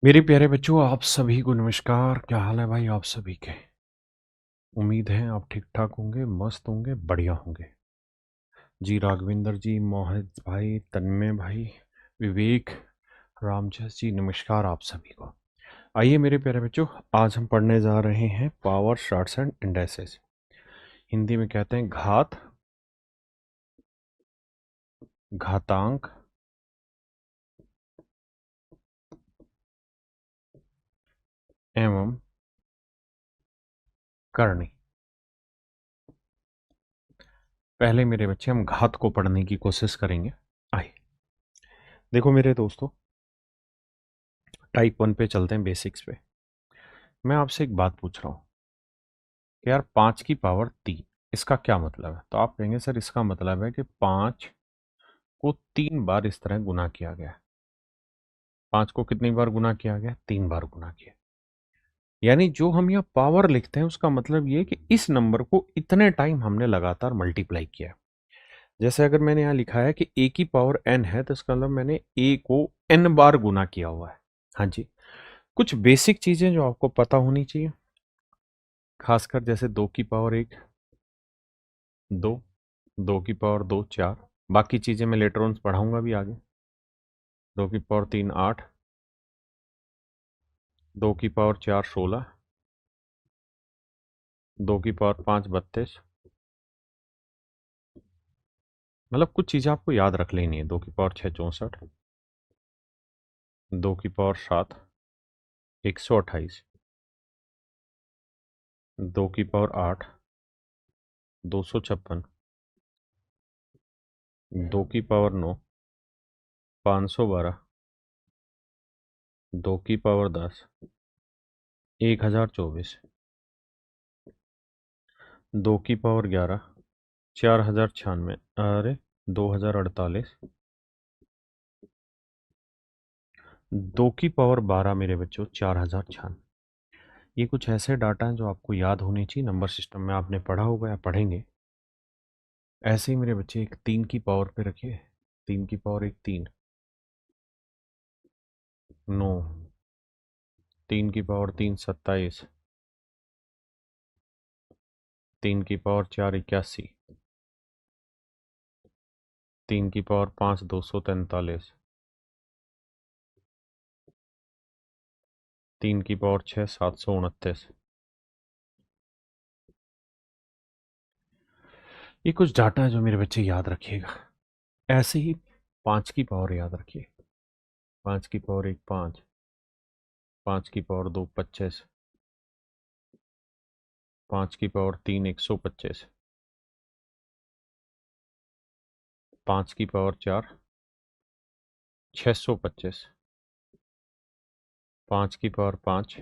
मेरे प्यारे बच्चों, आप सभी को नमस्कार। क्या हाल है भाई आप सभी के? उम्मीद है आप ठीक ठाक होंगे, मस्त होंगे, बढ़िया होंगे। जी राघवेंद्र जी, मोहित भाई, तन्मय भाई, विवेक, रामजस जी, नमस्कार आप सभी को। आइए मेरे प्यारे बच्चों, आज हम पढ़ने जा रहे हैं power shorts and indexes. Hindi में कहते हैं घात, घातांक एवं करनी। पहले मेरे बच्चे हम घात को पढ़ने की कोशिश करेंगे। आइए देखो मेरे दोस्तों, टाइप 1 पे चलते हैं, बेसिक्स पे। मैं आपसे एक बात पूछ रहा हूँ कि यार 5 की पावर 3 इसका क्या मतलब है? तो आप कहेंगे सर इसका मतलब है कि 5 को 3 बार इस तरह गुना किया गया है। 5 को कितनी बार गुना किया गया? 3 बार गुना किया। यानी जो हम यहाँ पावर लिखते हैं उसका मतलब ये है कि इस नंबर को इतने टाइम हमने लगातार मल्टीप्लाई किया है। जैसे अगर मैंने यहाँ लिखा है कि a की पावर n है, तो इसका मतलब मैंने a को n बार गुना किया हुआ है। हाँ जी, कुछ बेसिक चीजें जो आपको पता होनी चाहिए, खासकर जैसे 2 की पावर 1, 2, 2 की पावर 2 4। बाकी चीज़ें मैं लेटर ऑन पढ़ाऊंगा भी आगे। 2 की पावर 3 8, 2 की पावर 4 16, 2 की पावर 5 32। मतलब कुछ चीज़ें आपको याद रख लेनी है। 2 की पावर 6 64, 2 की पावर 7 128, 2 की पावर 8 256, 2 की पावर 9 512, 2 की पावर 10 1024, 2 की पावर 11 4096, अरे 2048, 2 की पावर 12 मेरे बच्चों 4096। ये कुछ ऐसे डाटा हैं जो आपको याद होने चाहिए। नंबर सिस्टम में आपने पढ़ा होगा या पढ़ेंगे। ऐसे ही मेरे बच्चे एक 3 की पावर पे रखिए। 3 की पावर 1 3, 9, 3 की पावर 3 27, 3 की पावर 4 81, 3 की पावर 5 243, 3 की पावर 6 729। ये कुछ डाटा है जो मेरे बच्चे याद रखिएगा। ऐसे ही 5 की पावर याद रखिए। 5 की पावर 1 5, 5 की पावर 2 25, 5 की पावर 3 125, 5 की पावर 4 625, 5 की पावर 5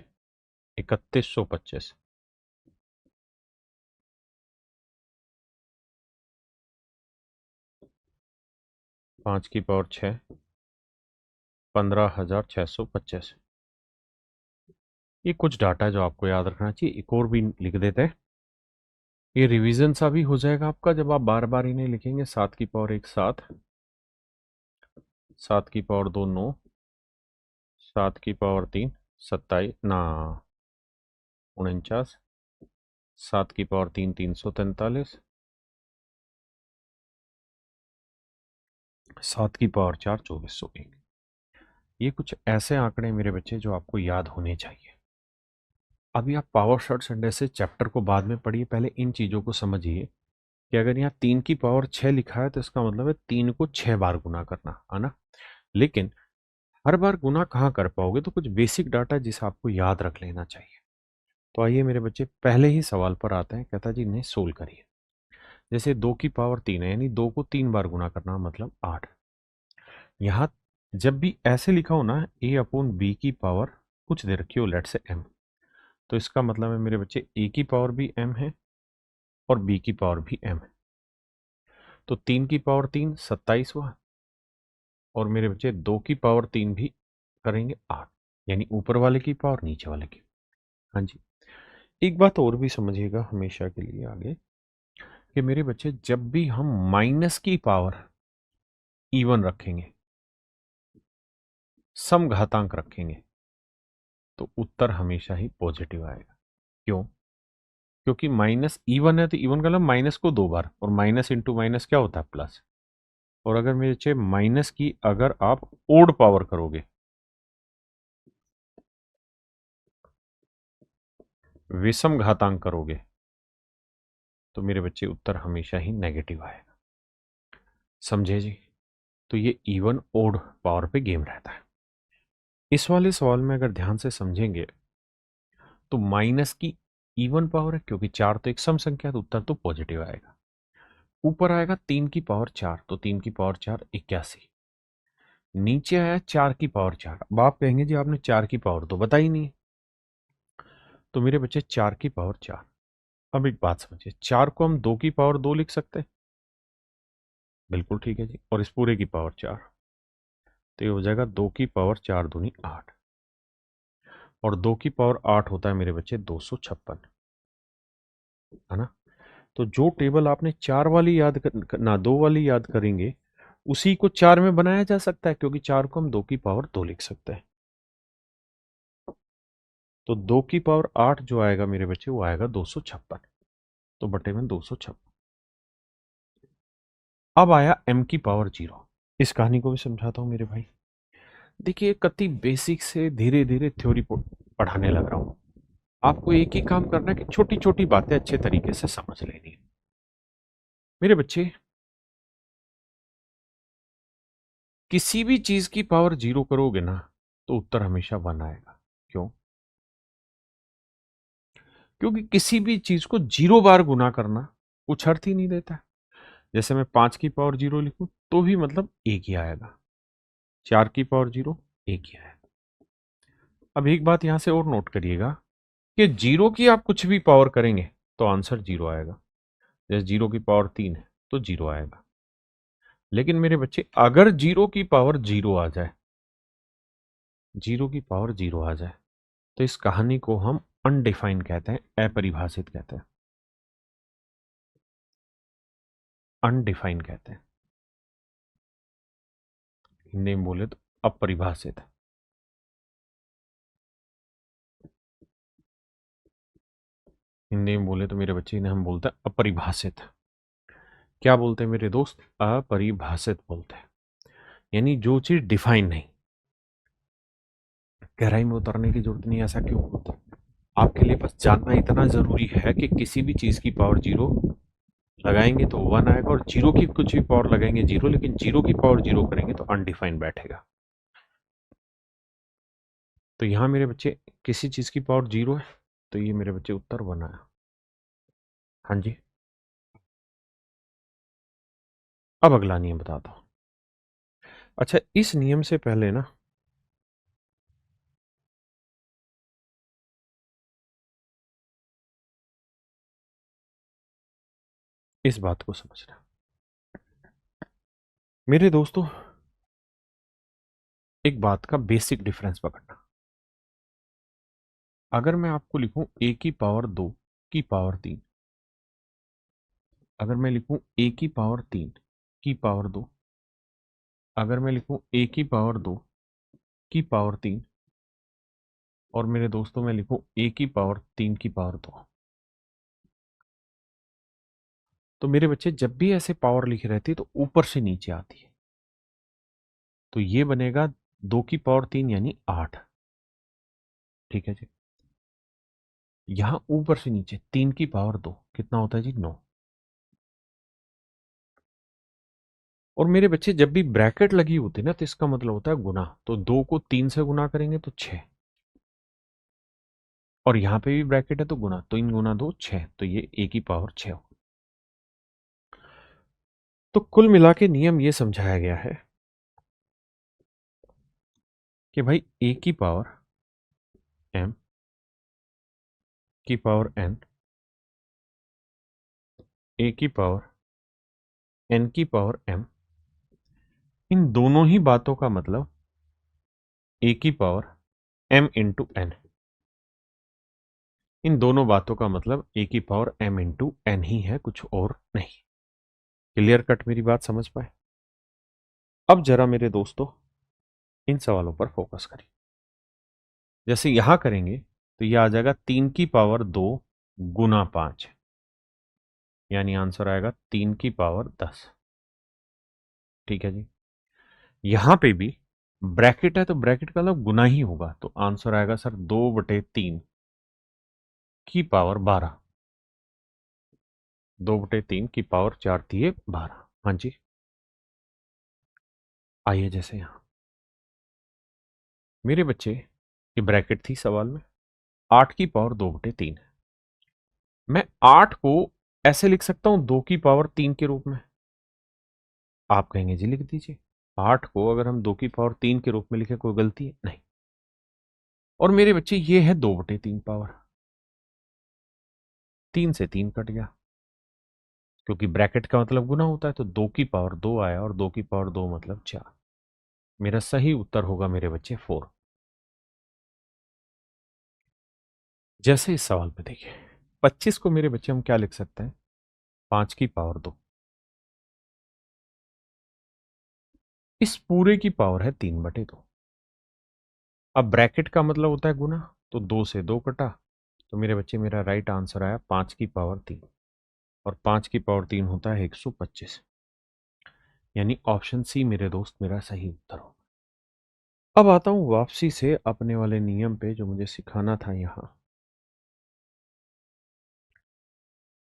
3125, 5 की पावर 6 15625। ये कुछ डाटा है जो आपको याद रखना चाहिए। एक और भी लिख देते हैं, ये रिवीजन सा भी हो जाएगा आपका जब आप बार बार इन्हें लिखेंगे। 7 की पावर 1 7, 7 की पावर 2 9, 7 की पावर 3 27 ना 49, 7 की पावर 3 343, 7 की पावर 4 2401। ये कुछ ऐसे आंकड़े मेरे बच्चे जो आपको याद होने चाहिए। अभी आप पावर शॉर्ट्स एंड ऐसे चैप्टर को बाद में पढ़िए, पहले इन चीज़ों को समझिए कि अगर यहाँ 3 की पावर 6 लिखा है तो इसका मतलब है 3 को 6 बार गुना करना है ना। लेकिन हर बार गुना कहाँ कर पाओगे? तो कुछ बेसिक डाटा जिसे आपको याद रख लेना चाहिए। तो आइए मेरे बच्चे पहले ही सवाल पर आते हैं। कहता जी इन्हें सोल्व करिए। जैसे 2 की पावर 3 है, यानी 2 को 3 बार गुना करना मतलब 8। यहाँ जब भी ऐसे लिखा हो ना a/b की पावर कुछ दे रखी हो, लेट से m, तो इसका मतलब है मेरे बच्चे a की पावर भी m है और b की पावर भी m है। तो 3 की पावर 3 27 हुआ, और मेरे बच्चे 2 की पावर 3 भी करेंगे 8, यानी ऊपर वाले की पावर नीचे वाले की। हाँ जी, एक बात और भी समझिएगा हमेशा के लिए आगे, कि मेरे बच्चे जब भी हम माइनस की पावर इवन रखेंगे, समघातांक रखेंगे, तो उत्तर हमेशा ही पॉजिटिव आएगा। क्यों? क्योंकि माइनस इवन है, तो इवन का मतलब माइनस को 2 बार, और माइनस इंटू माइनस क्या होता है? प्लस। और अगर मेरे बच्चे माइनस की अगर आप ओड पावर करोगे, विषम घातांक करोगे, तो मेरे बच्चे उत्तर हमेशा ही नेगेटिव आएगा। समझे जी? तो ये इवन ओड पावर पे गेम रहता है। इस वाले सवाल में अगर ध्यान से समझेंगे तो माइनस की इवन पावर है, क्योंकि 4 तो एक सम संख्या है, तो उत्तर तो पॉजिटिव आएगा। ऊपर आएगा 3 की पावर 4, तो 3 की पावर 4 81। नीचे आया 4 की पावर 4। अब आप कहेंगे जी आपने 4 की पावर तो बताई नहीं, तो मेरे बच्चे 4 की पावर 4। अब एक बात समझिए, 4 को हम 2 की पावर 2 लिख सकते हैं, बिल्कुल ठीक है जी, और इस पूरे की पावर 4, तो ये हो जाएगा 2 की पावर 4 दूनी 8, और 2 की पावर 8 होता है मेरे बच्चे 256, है ना? तो जो टेबल आपने 4 वाली याद ना 2 वाली याद करेंगे, उसी को 4 में बनाया जा सकता है, क्योंकि 4 को हम 2 की पावर 2 लिख सकते हैं। तो 2 की पावर 8 जो आएगा मेरे बच्चे, वो आएगा 256, तो बटे में 256। अब आया m की पावर 0। इस कहानी को भी समझाता हूं मेरे भाई। देखिए, कति बेसिक से धीरे धीरे थ्योरी पढ़ाने लग रहा हूं। आपको एक ही काम करना है कि छोटी छोटी बातें अच्छे तरीके से समझ लेनी है मेरे बच्चे। किसी भी चीज की पावर 0 करोगे ना, तो उत्तर हमेशा 1 आएगा। क्यों? क्योंकि किसी भी चीज को 0 बार गुना करना कुछ अर्थ ही नहीं देता है। जैसे मैं 5 की पावर 0 लिखूं तो भी मतलब 1 ही आएगा, 4 की पावर 0 1 ही आएगा। अब एक बात यहां से और नोट करिएगा कि 0 की आप कुछ भी पावर करेंगे तो आंसर 0 आएगा। जैसे 0 की पावर 3 है तो 0 आएगा। लेकिन मेरे बच्चे, अगर 0 की पावर 0 आ जाए, 0 की पावर 0 आ जाए, तो इस कहानी को हम अनडिफाइन कहते हैं, अपरिभाषित कहते हैं। अनडिफाइन कहते हैं, हिंदी में बोले तो अपरिभाषित। हिंदी में बोले तो मेरे बच्चे, इन्हें हम बोलते हैं अपरिभाषित। क्या बोलते हैं मेरे दोस्त? अपरिभाषित बोलते हैं, यानी जो चीज डिफाइन नहीं। गहराई में उतरने की जरूरत नहीं। ऐसा क्यों होता है? आपके लिए बस जानना इतना जरूरी है कि किसी भी चीज की पावर 0 लगाएंगे तो 1 आएगा, और 0 की कुछ भी पावर लगाएंगे 0, लेकिन 0 की पावर 0 करेंगे तो अनडिफाइंड बैठेगा। तो यहां मेरे बच्चे किसी चीज की पावर 0 है, तो ये मेरे बच्चे उत्तर 1 आया। हाँ जी। अब अगला नियम बताता हूं। अच्छा, इस नियम से पहले ना, इस बात को समझना मेरे दोस्तों, एक बात का बेसिक डिफरेंस पकड़ना। अगर मैं आपको लिखूं a की पावर 2 की पावर 3, अगर मैं लिखूं a की पावर 3 की पावर 2, अगर मैं लिखूं a की पावर 2 की पावर 3, और मेरे दोस्तों मैं लिखूं a की पावर 3 की पावर 2, तो मेरे बच्चे जब भी ऐसे पावर लिखी रहती है तो ऊपर से नीचे आती है। तो ये बनेगा 2 की पावर 3 यानी 8। ठीक है जी। यहां ऊपर से नीचे 3 की पावर 2 कितना होता है जी? 9। और मेरे बच्चे जब भी ब्रैकेट लगी होती है ना, तो इसका मतलब होता है गुना। तो 2 को 3 से गुना करेंगे तो 6, और यहां पे भी ब्रैकेट है तो गुना, तो 3 गुना 2 6, तो ये a की पावर 6 हो। तो कुल मिला के नियम ये समझाया गया है कि भाई a की पावर m की पावर n, a की पावर n की पावर m, इन दोनों ही बातों का मतलब a की पावर m इंटू n। इन दोनों बातों का मतलब a की पावर m इंटू n ही है, कुछ और नहीं। क्लियर कट मेरी बात समझ पाए? अब जरा मेरे दोस्तों इन सवालों पर फोकस करिए। जैसे यहां करेंगे तो ये आ जाएगा 3 की पावर 2 गुना 5, यानी आंसर आएगा 3 की पावर 10। ठीक है जी। यहां पे भी ब्रैकेट है तो ब्रैकेट का मतलब गुना ही होगा, तो आंसर आएगा सर 2/3 की पावर 12। 2/3 की पावर 4 दिए 12। हाँ जी। आइए जैसे यहां मेरे बच्चे, ये ब्रैकेट थी सवाल में, 8 की पावर 2/3 है। मैं 8 को ऐसे लिख सकता हूं 2 की पावर 3 के रूप में। आप कहेंगे जी लिख दीजिए। 8 को अगर हम 2 की पावर 3 के रूप में लिखे कोई गलती है नहीं। और मेरे बच्चे ये है 2/3 पावर, 3 से 3 कट गया, क्योंकि ब्रैकेट का मतलब गुना होता है, तो 2 की पावर 2 आया और 2 की पावर 2 मतलब 4। मेरा सही उत्तर होगा मेरे बच्चे 4। जैसे इस सवाल पे देखिए, 25 को मेरे बच्चे हम क्या लिख सकते हैं, 5 की पावर 2। इस पूरे की पावर है 3/2। अब ब्रैकेट का मतलब होता है गुना, तो 2 से 2 कटा, तो मेरे बच्चे मेरा राइट आंसर आया 5 की पावर 3। और 5 की पावर 3 होता है 125, यानी ऑप्शन सी मेरे दोस्त मेरा सही उत्तर हो। अब आता हूं वापसी से अपने वाले नियम पे जो मुझे सिखाना था यहां।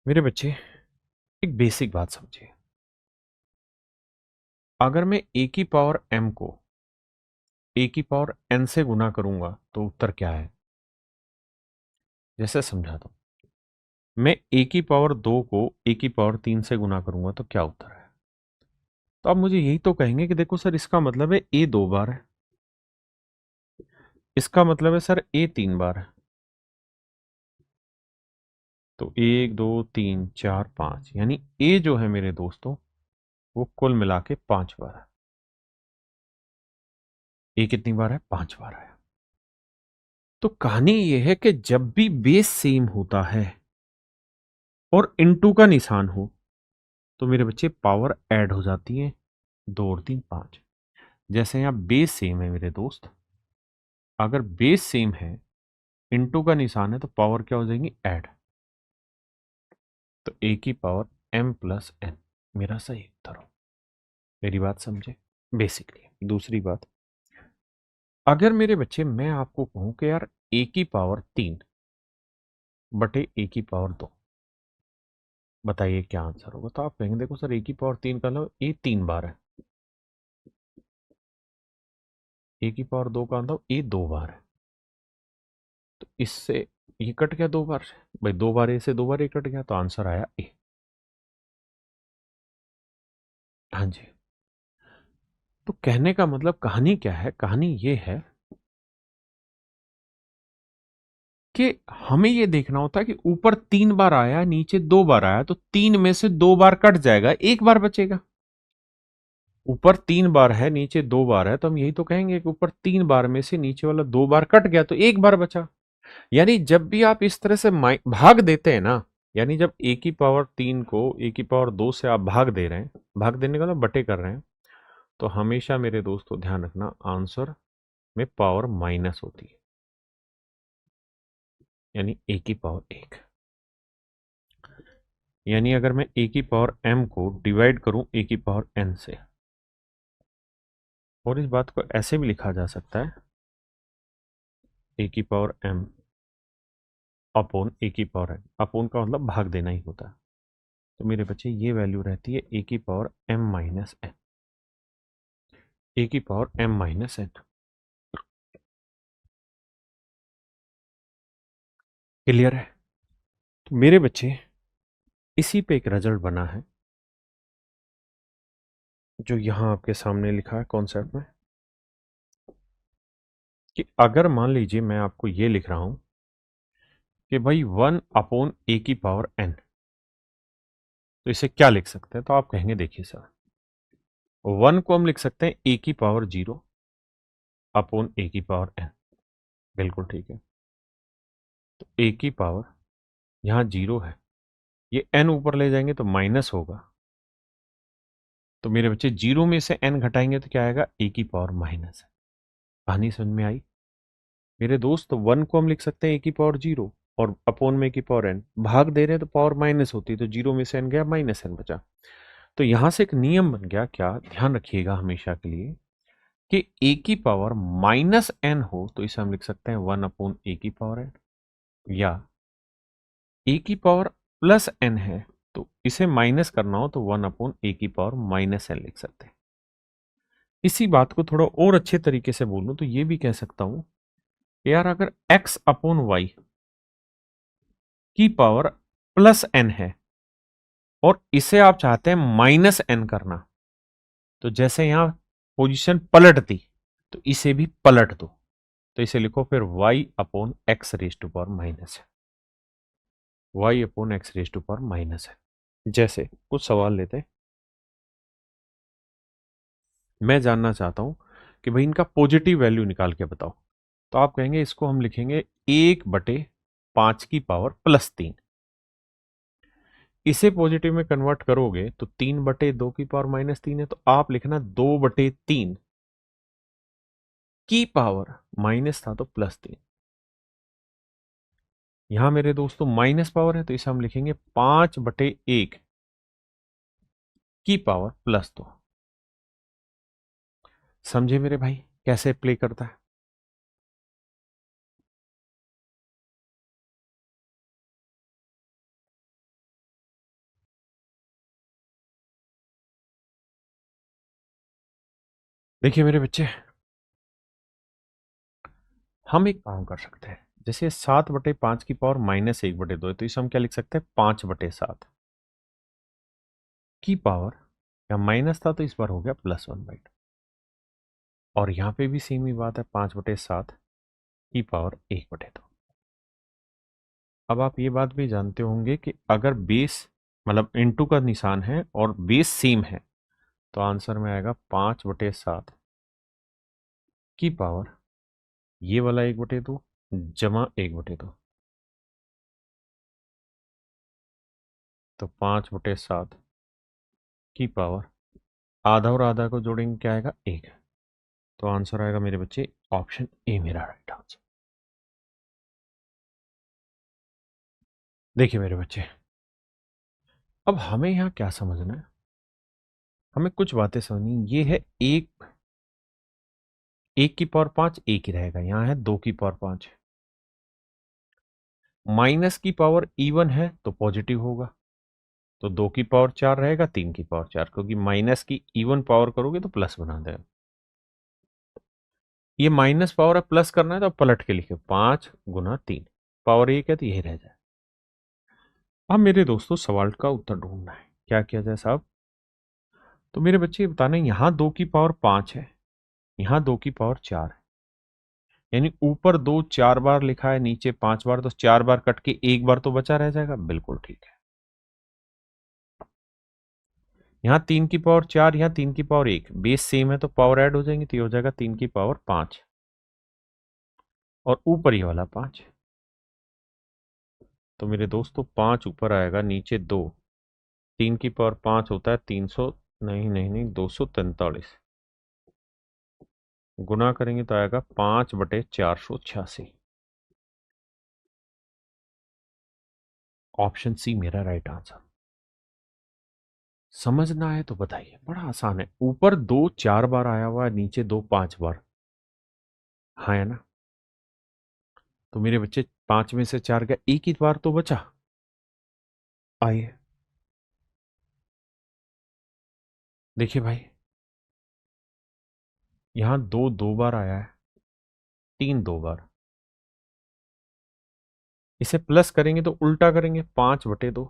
मेरे बच्चे एक बेसिक बात समझिए, अगर मैं ए की पावर एम को ए की पावर एन से गुना करूंगा तो उत्तर क्या है, जैसे समझाता हूं। मैं ए की पावर 2 को ए की पावर 3 से गुना करूंगा तो क्या उत्तर है। तो आप मुझे यही तो कहेंगे कि देखो सर इसका मतलब है ए 2 बार है, इसका मतलब है सर ए 3 बार है, तो 1 2 3 4 5, यानी ए जो है मेरे दोस्तों वो कुल मिला के 5 बार है। ए कितनी बार है, 5 बार है। तो कहानी ये है कि जब भी बेस सेम होता है और इनटू का निशान हो तो मेरे बच्चे पावर ऐड हो जाती है, 2 और 3 5। जैसे यहां बेस सेम है मेरे दोस्त, अगर बेस सेम है इनटू का निशान है तो पावर क्या हो जाएंगी, ऐड। तो ए की पावर एम प्लस एन मेरा सही उत्तर हो। मेरी बात समझे। बेसिकली दूसरी बात, अगर मेरे बच्चे मैं आपको कहूं कि यार A की पावर 3/A की पावर 2, बताइए क्या आंसर होगा, तो आप कहेंगे देखो सर A की पावर 3 का मतलब ए 3 बार है, A की पावर 2 का मतलब ए 2 बार है। तो इससे ये कट गया 2 बार से, भाई 2 बार ए से 2 बार ए कट गया, तो आंसर आया ए। हाँ जी। तो कहने का मतलब कहानी क्या है, कहानी ये है कि हमें ये देखना होता है कि ऊपर 3 बार आया नीचे 2 बार आया, तो 3 में से 2 बार कट जाएगा, 1 बार बचेगा। ऊपर 3 बार है नीचे 2 बार है, तो हम यही तो कहेंगे कि ऊपर 3 बार में से नीचे वाला 2 बार कट गया तो 1 बार बचा। यानी जब भी आप इस तरह से भाग देते हैं ना, यानी जब A की पावर 3 को A की पावर 2 से आप भाग दे रहे हैं, भाग देने का मतलब बटे कर रहे हैं, तो हमेशा मेरे दोस्तों ध्यान रखना आंसर में पावर माइनस होती है, यानी A की पावर 1। यानी अगर मैं A की पावर m को डिवाइड करूं A की पावर n से, और इस बात को ऐसे भी लिखा जा सकता है A की पावर m अपॉन A की पावर n, अपॉन का मतलब भाग देना ही होता है। तो मेरे बच्चे ये वैल्यू रहती है A की पावर m-n, A की पावर m-n। क्लियर है। तो मेरे बच्चे इसी पे एक रिजल्ट बना है जो यहां आपके सामने लिखा है कॉन्सेप्ट में, कि अगर मान लीजिए मैं आपको ये लिख रहा हूं कि भाई 1/A की पावर n, तो इसे क्या लिख सकते हैं, तो आप कहेंगे देखिए सर 1 को हम लिख सकते हैं A की पावर 0 अपॉन A की पावर n। बिल्कुल ठीक है। तो A की पावर यहां 0 है, ये n ऊपर ले जाएंगे तो माइनस होगा, तो मेरे बच्चे 0 में से n घटाएंगे तो क्या आएगा, A की पावर माइनस है। कहानी समझ में आई। मेरे दोस्त 1 को हम लिख सकते हैं ए की पावर 0 और अपॉन में ए की पावर n, भाग दे रहे हैं तो पावर माइनस होती है, तो 0 में से n गया, माइनस n बचा। तो यहां से एक नियम बन गया, क्या ध्यान रखिएगा हमेशा के लिए, कि ए की पावर माइनस n हो तो इसे हम लिख सकते हैं 1 अपॉन ए की पावर n, या ए की पावर प्लस n है तो इसे माइनस करना हो तो 1 अपॉन ए की पावर माइनस n लिख सकते हैं। इसी बात को थोड़ा और अच्छे तरीके से बोलूं तो ये भी कह सकता हूं, यार अगर x अपॉन वाई की पावर प्लस n है और इसे आप चाहते हैं माइनस n करना, तो जैसे यहां पोजीशन पलट दी तो इसे भी पलट दो, तो इसे लिखो फिर y upon X raise to power minus है, y upon X raise to power minus है। जैसे कुछ सवाल लेते हैं, मैं जानना चाहता हूं कि भाई इनका पॉजिटिव वैल्यू निकाल के बताओ, तो आप कहेंगे इसको हम लिखेंगे 1/5 की पावर प्लस 3। इसे पॉजिटिव में कन्वर्ट करोगे तो 3/2 की पावर माइनस 3 है, तो आप लिखना 2/3 की पावर, माइनस था तो प्लस 3। यहां मेरे दोस्तों माइनस पावर है तो इसे हम लिखेंगे 5/1 की पावर प्लस 2। समझे मेरे भाई कैसे प्ले करता है? देखिए मेरे बच्चे, हम एक काम कर सकते हैं, जैसे 7/5 की पावर माइनस 1/2 है तो इसे हम क्या लिख सकते हैं, 5/7 की पावर, या माइनस था तो इस बार हो गया +1/2, और यहां पे भी सेम ही बात है, 5/7 की पावर 1/2। अब आप ये बात भी जानते होंगे कि अगर बेस मतलब इनटू का निशान है और बेस सेम है तो आंसर में आएगा 5/7 की पावर ये वाला 1/2 जमा 1/2, तो 5/7 की पावर आधा और आधा को जोड़ेंगे क्या आएगा, 1। तो आंसर आएगा मेरे बच्चे ऑप्शन ए मेरा राइट आंसर। देखिए मेरे बच्चे, अब हमें यहां क्या समझना है, हमें कुछ बातें समझनी, ये है एक की पावर 5 एक ही रहेगा, यहां है 2 की पावर 5, माइनस की पावर इवन है तो पॉजिटिव होगा, तो 2 की पावर 4 रहेगा, 3 की पावर 4, क्योंकि माइनस की इवन पावर करोगे तो प्लस बना देगा। ये माइनस पावर है, प्लस करना है तो पलट के लिखे 5 × 3, पावर 1 है तो यही रह जाए। अब मेरे दोस्तों सवाल का उत्तर ढूंढना है, क्या किया जाए साहब? तो मेरे बच्चे बताना, यहां 2 की पावर 5 है, यहां 2 की पावर 4 है, यानी ऊपर 2 4 बार लिखा है, नीचे 5 बार, तो 4 बार कट के 1 बार तो बचा रह जाएगा, बिल्कुल ठीक है। यहाँ 3 की पावर 4, यहाँ 3 की पावर 1, बेस सेम है तो पावर ऐड हो जाएंगे, तो ये हो जाएगा 3 की पावर 5 और ऊपर ये वाला 5, तो मेरे दोस्तों 5 ऊपर आएगा, नीचे 2, 3 की पावर 5 होता है 300, नहीं नहीं नहीं 243, गुना करेंगे तो आएगा 5/486। ऑप्शन सी मेरा राइट आंसर। समझना है तो बताइए, बड़ा आसान है, ऊपर 2 4 बार आया हुआ है, नीचे 2 5 बार, हाँ है ना? तो मेरे बच्चे 5 में से 4 गया, एक ही बार तो बचा, आइए देखिए भाई, यहां 2 2 बार आया है, 3 2 बार, इसे प्लस करेंगे तो उल्टा करेंगे, 5/2,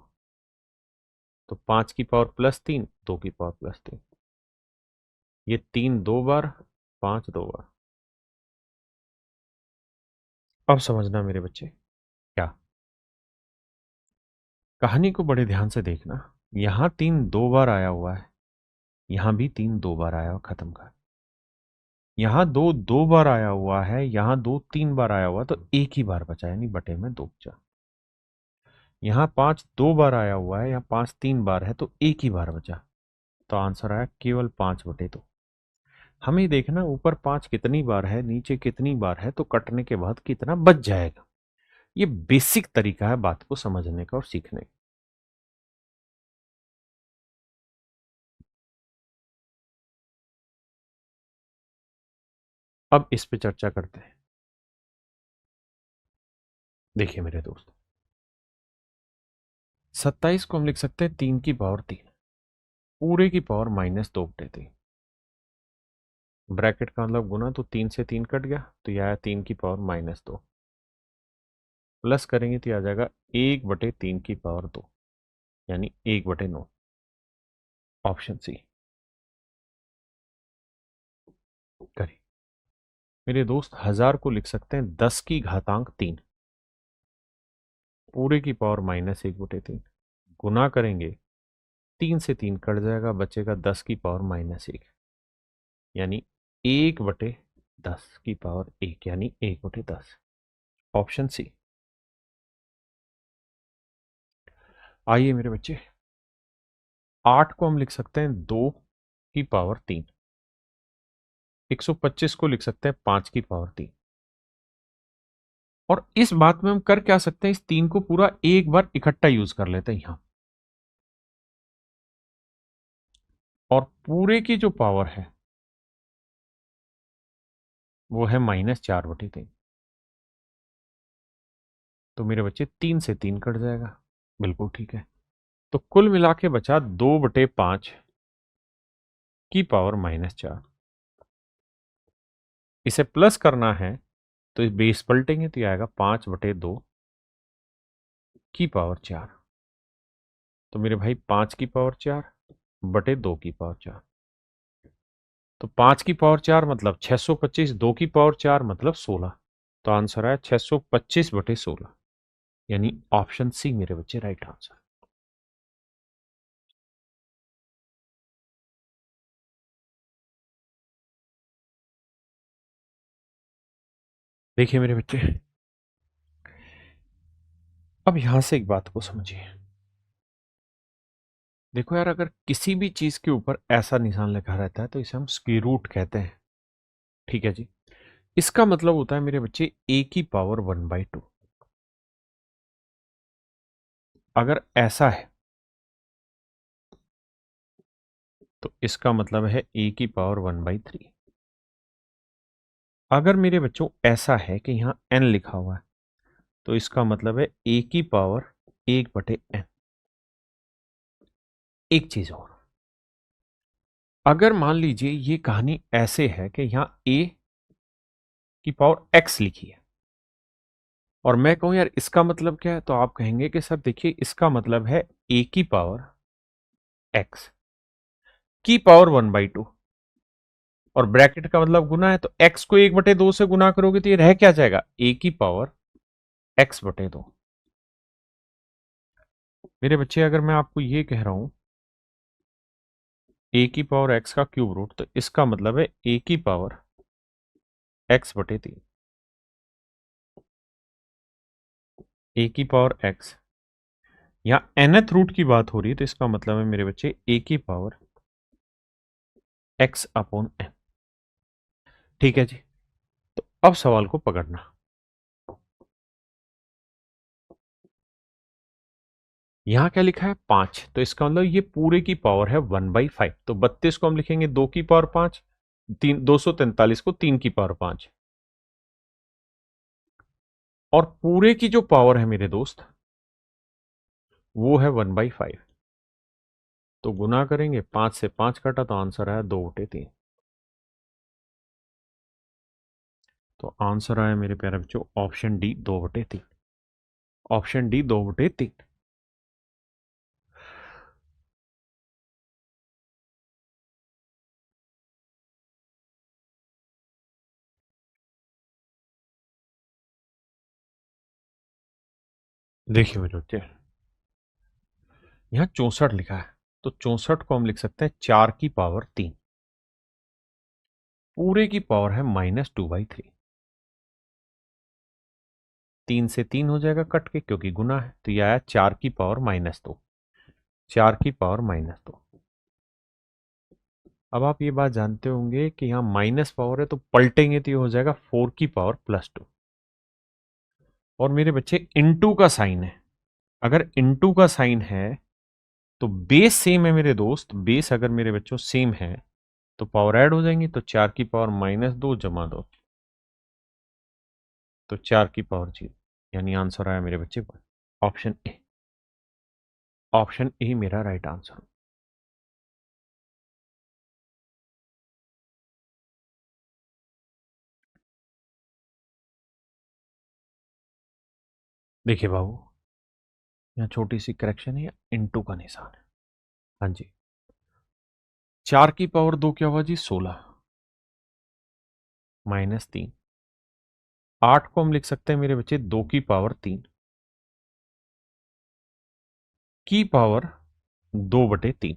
तो 5 की पावर +3, 2 की पावर +3, ये 3 2 बार, 5 2 बार। अब समझना मेरे बच्चे, क्या, कहानी को बड़े ध्यान से देखना, यहां 3 2 बार आया हुआ है, यहां भी 3 2 बार आया हुआ, खत्म कर, यहां 2 2 बार आया हुआ है, यहां 2 3 बार आया हुआ, तो एक ही बार बचा, यानी बटे में 2 बचा। यहां 5 2 बार आया हुआ है, यहां 5 3 बार है तो एक ही बार बचा, तो आंसर आया केवल 5/2। हमें देखना ऊपर 5 कितनी बार है, नीचे कितनी बार है, तो कटने के बाद कितना बच जाएगा। ये बेसिक तरीका है बात को समझने का और सीखने का। अब इस पे चर्चा करते हैं। देखिए मेरे दोस्त, 27 को हम लिख सकते हैं 3 की पावर 3, पूरे की पावर -2/3। ब्रैकेट का मतलब गुना, तो 3 से 3 कट गया, तो यह आया 3 की पावर -2। प्लस करेंगे तो यह आ जाएगा 1/3 की पावर 2, यानी 1/9। ऑप्शन सी करें। मेरे दोस्त, 1000 को लिख सकते हैं 10 की घातांक 3, पूरे की पावर -1/3। गुना करेंगे, 3 से 3 कट जाएगा, बचेगा 10 की पावर -1, यानी 1/10 की पावर 1, यानी 1/10। Option C. आइए मेरे बच्चे, 8 को हम लिख सकते हैं 2 की पावर 3, 125 को लिख सकते हैं 5 की पावर 3। और इस बात में हम कर क्या सकते हैं, इस 3 को पूरा एक बार इकट्ठा यूज कर लेते हैं यहां। और पूरे की जो पावर है वो है -4/3। तो मेरे बच्चे 3 से 3 कट जाएगा, बिल्कुल ठीक है। तो कुल मिला के बचा 2/5 की पावर -4। इसे प्लस करना है तो इस बेस पलटेंगे तो ये आएगा 5/2 की पावर 4। तो मेरे भाई 5 की पावर 4/2 की पावर 4, तो 5 की पावर 4 मतलब 625, 2 की पावर 4 मतलब 16। तो आंसर आया 625/16, यानी ऑप्शन सी मेरे बच्चे राइट आंसर। देखिए मेरे बच्चे, अब यहां से एक बात को समझिए। देखो यार, अगर किसी भी चीज के ऊपर ऐसा निशान लिखा रहता है तो इसे हम स्क्वायर रूट कहते हैं। ठीक है जी। इसका मतलब होता है मेरे बच्चे A की पावर 1/2। अगर ऐसा है तो इसका मतलब है A की पावर 1/3। अगर मेरे बच्चों ऐसा है कि यहां n लिखा हुआ है तो इसका मतलब है A की पावर 1/n। एक चीज और, अगर मान लीजिए ये कहानी ऐसे है कि यहां A की पावर x लिखी है और मैं कहूं यार इसका मतलब क्या है, तो आप कहेंगे कि सर देखिए इसका मतलब है A की पावर x की पावर 1/2, और ब्रैकेट का मतलब गुना है, तो x को 1/2 से गुना करोगे तो ये रह क्या जाएगा, A की पावर x/2। मेरे बच्चे, अगर मैं आपको ये कह रहा हूं A की पावर x का क्यूब रूट, तो इसका मतलब है A की पावर x/3। A की पावर x, यहाँ nth रूट की बात हो रही है तो इसका मतलब है मेरे बच्चे A की पावर x/n। ठीक है जी। तो अब सवाल को पकड़ना। यहां क्या लिखा है 5, तो इसका मतलब ये पूरे की पावर है 1/5। तो 32 को हम लिखेंगे 2 की पावर 5, 243 को 3 की पावर 5। और पूरे की जो पावर है मेरे दोस्त वो है 1/5। तो गुना करेंगे, 5 से 5 कटा तो आंसर आया 2/3। तो आंसर आया मेरे प्यारे बच्चों ऑप्शन डी 2/3। Option D 2/3। देखिए मेरे बच्चे, यहाँ 64 लिखा है, तो 64 को हम लिख सकते हैं 4 की पावर 3, पूरे की पावर है -2/3। 3 से 3 हो जाएगा कट के, क्योंकि गुना है, तो यह आया 4 की पावर -2। 4 की पावर -2। अब आप ये बात जानते होंगे कि यहाँ माइनस पावर है तो पलटेंगे तो ये हो जाएगा 4 की पावर +2। और मेरे बच्चे इनटू का साइन है, अगर इनटू का साइन है तो बेस सेम है मेरे दोस्त, बेस अगर मेरे बच्चों सेम है तो पावर ऐड हो जाएंगी, तो 4 की पावर -2 जमा 2, तो 4 की पावर 0, यानी आंसर आया मेरे बच्चे ऑप्शन ए। ऑप्शन ए मेरा राइट आंसर। देखिए बाबू, यहाँ छोटी सी करेक्शन है, इनटू का निशान है। हाँ जी, 4 की पावर 2 क्या हुआ जी 16 -3। 8 को हम लिख सकते हैं मेरे बच्चे 2 की पावर 3 की पावर 2/3,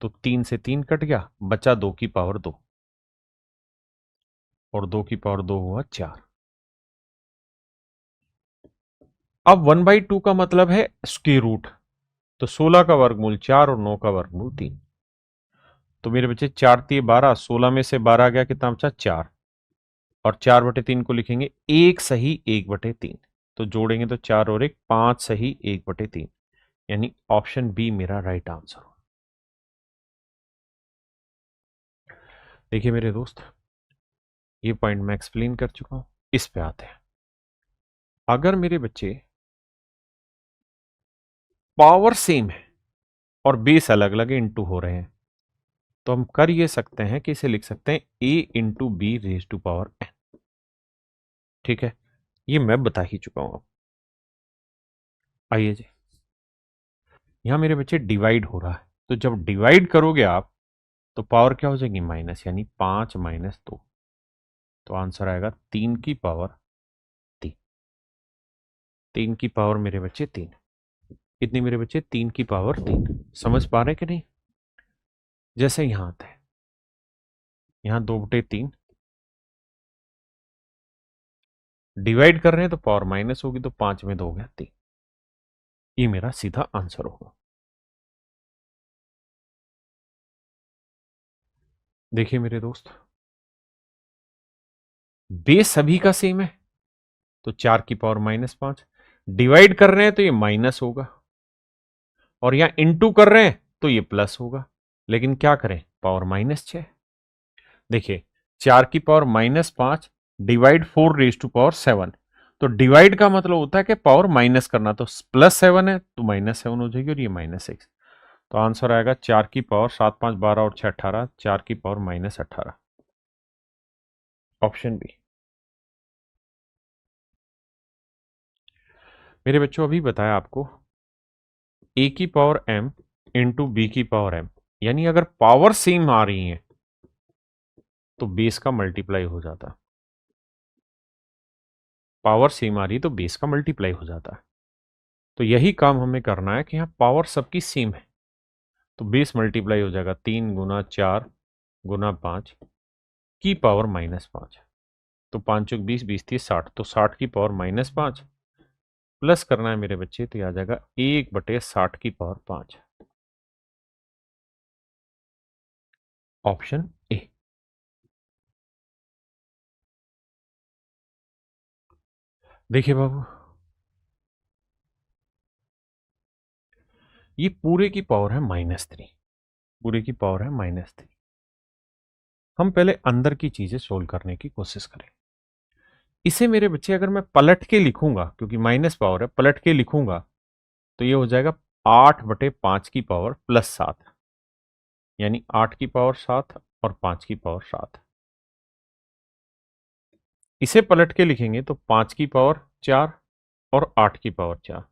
तो 3 से 3 कट गया, बचा 2 की पावर 2, और 2 की पावर 2 हुआ 4। अब 1/2 का मतलब है स्क्वायर रूट, तो 16 का वर्गमूल 4 और 9 का वर्गमूल 3। तो मेरे बच्चे 4 3 12, 16 में से 12 गया, कितना बचा 4, और 4/3 को लिखेंगे 1 सही 1/3, तो जोड़ेंगे तो 4 और 1 5 सही 1/3, यानी ऑप्शन बी मेरा राइट आंसर। देखिए मेरे दोस्त, ये पॉइंट मैं एक्सप्लेन कर चुका हूं, इस पे आते हैं। अगर मेरे बच्चे पावर सेम है और बेस अलग अलग इंटू हो रहे हैं, तो हम कर ये सकते हैं कि इसे लिख सकते हैं a into B raise to power n। ठीक है, ये मैं बता ही चुका हूं। अब आइए जी, यहां मेरे बच्चे डिवाइड हो रहा है, तो जब डिवाइड करोगे आप तो पावर क्या हो जाएगी माइनस, यानी 5 -2, तो आंसर आएगा 3 की पावर 3। 3 की पावर मेरे बच्चे 3, कितनी मेरे बच्चे 3 की पावर 3। समझ पा रहे कि नहीं? जैसे यहां आता है, यहां 2/3 डिवाइड कर रहे हैं तो पावर माइनस होगी, तो 5 में 2 हो गया 3, ये मेरा सीधा आंसर होगा। देखिए मेरे दोस्त, बेस सभी का सेम है, तो 4 की पावर -5, डिवाइड कर रहे हैं तो ये माइनस होगा, और यहां इंटू कर रहे हैं तो ये प्लस होगा, लेकिन क्या करें, पावर -6। देखिए, 4 की power -5 divide 4 raise to power 7, तो डिवाइड का मतलब होता है कि पावर माइनस करना, तो +7 है तो -7 हो जाएगी, और ये -6, तो आंसर आएगा 4 की पावर 7 5 12 और 6 18, 4 की पावर -18, ऑप्शन बी। मेरे बच्चों, अभी बताया आपको a की पावर m इंटू बी की पावर m, यानी अगर पावर सेम आ रही है तो बेस का मल्टीप्लाई हो जाता है। पावर सेम आ रही है तो बेस का मल्टीप्लाई हो जाता है, तो यही काम हमें करना है कि यहाँ पावर सबकी सेम है, तो बेस मल्टीप्लाई हो जाएगा 3 गुना 4 गुना 5 की पावर -5, तो 5 चौक 20 20 30 60, तो 60 की पावर -5 प्लस करना है मेरे बच्चे, तो आ जाएगा 1/60 की पावर 5, ऑप्शन ए। देखिए बाबू, ये पूरे की पावर है -3, पूरे की पावर है -3। हम पहले अंदर की चीजें सोल्व करने की कोशिश करें। इसे मेरे बच्चे अगर मैं पलट के लिखूंगा, क्योंकि माइनस पावर है, पलट के लिखूंगा तो ये हो जाएगा 8/5 की पावर +7, यानी 8 की पावर 7 और 5 की पावर 7। इसे पलट के लिखेंगे तो 5 की पावर 4 और 8 की पावर 4।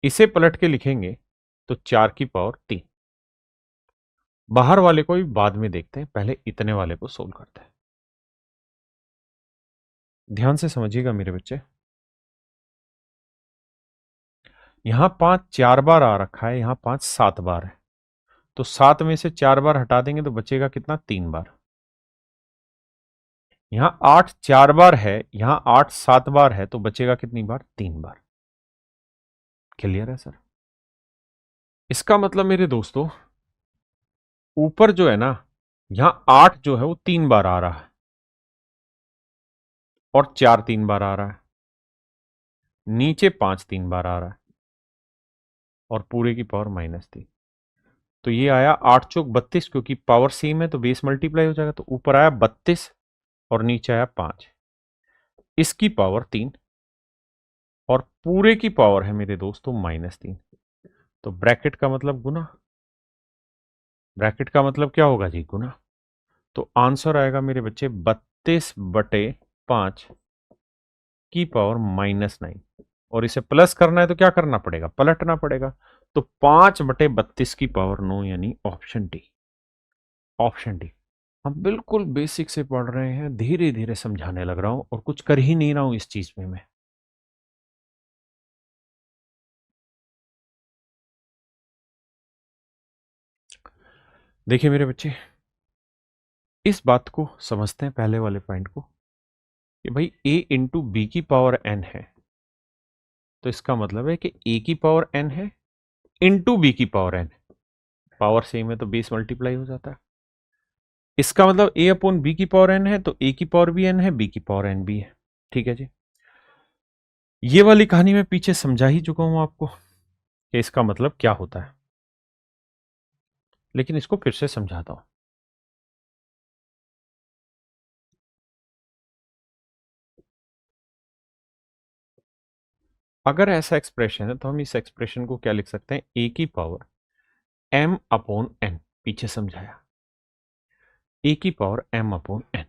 इसे पलट के लिखेंगे तो 4 की पावर 3। बाहर वाले को भी बाद में देखते हैं, पहले इतने वाले को सोल्व करते हैं। ध्यान से समझिएगा मेरे बच्चे, यहां 5 4 बार आ रखा है, यहां 5 7 बार है, तो 7 में से 4 बार हटा देंगे तो बचेगा कितना, 3 बार। यहां 8 4 बार है, यहां 8 7 बार है, तो बचेगा कितनी बार, 3 बार। क्लियर है सर? इसका मतलब मेरे दोस्तों, ऊपर जो है ना, यहां 8 जो है वो 3 बार आ रहा है और 4 3 बार आ रहा है, नीचे 5 3 बार आ रहा है और पूरे की पावर -3। तो ये आया 8 चौक 32, क्योंकि पावर सेम है तो बेस मल्टीप्लाई हो जाएगा, तो ऊपर आया 32 और नीचे आया 5। इसकी पावर 3 और पूरे की पावर है मेरे दोस्तों -3। तो ब्रैकेट का मतलब गुना, ब्रैकेट का मतलब क्या होगा जी? गुना। तो आंसर आएगा मेरे बच्चे 32/5 की पावर -9। और इसे प्लस करना है तो क्या करना पड़ेगा? पलटना पड़ेगा। तो 5/32 की पावर 9, यानी ऑप्शन डी। Option D. हम बिल्कुल बेसिक से पढ़ रहे हैं, धीरे धीरे समझाने लग रहा हूं और कुछ कर ही नहीं रहा हूं इस चीज में मैं। देखिए मेरे बच्चे, इस बात को समझते हैं, पहले वाले पॉइंट को, कि भाई a इंटू बी की पावर n है, तो इसका मतलब है कि a की पावर n है इंटू बी की पावर n। पावर सेम है तो बेस मल्टीप्लाई हो जाता है। इसका मतलब a अपॉन बी की पावर n है तो a की पावर भी n है, b की पावर n भी है। ठीक है जी। ये वाली कहानी मैं पीछे समझा ही चुका हूं आपको कि इसका मतलब क्या होता है, लेकिन इसको फिर से समझाता हूं। अगर ऐसा एक्सप्रेशन है तो हम इस एक्सप्रेशन को क्या लिख सकते हैं? a की पावर m अपॉन n। पीछे समझाया, a की पावर m अपॉन n।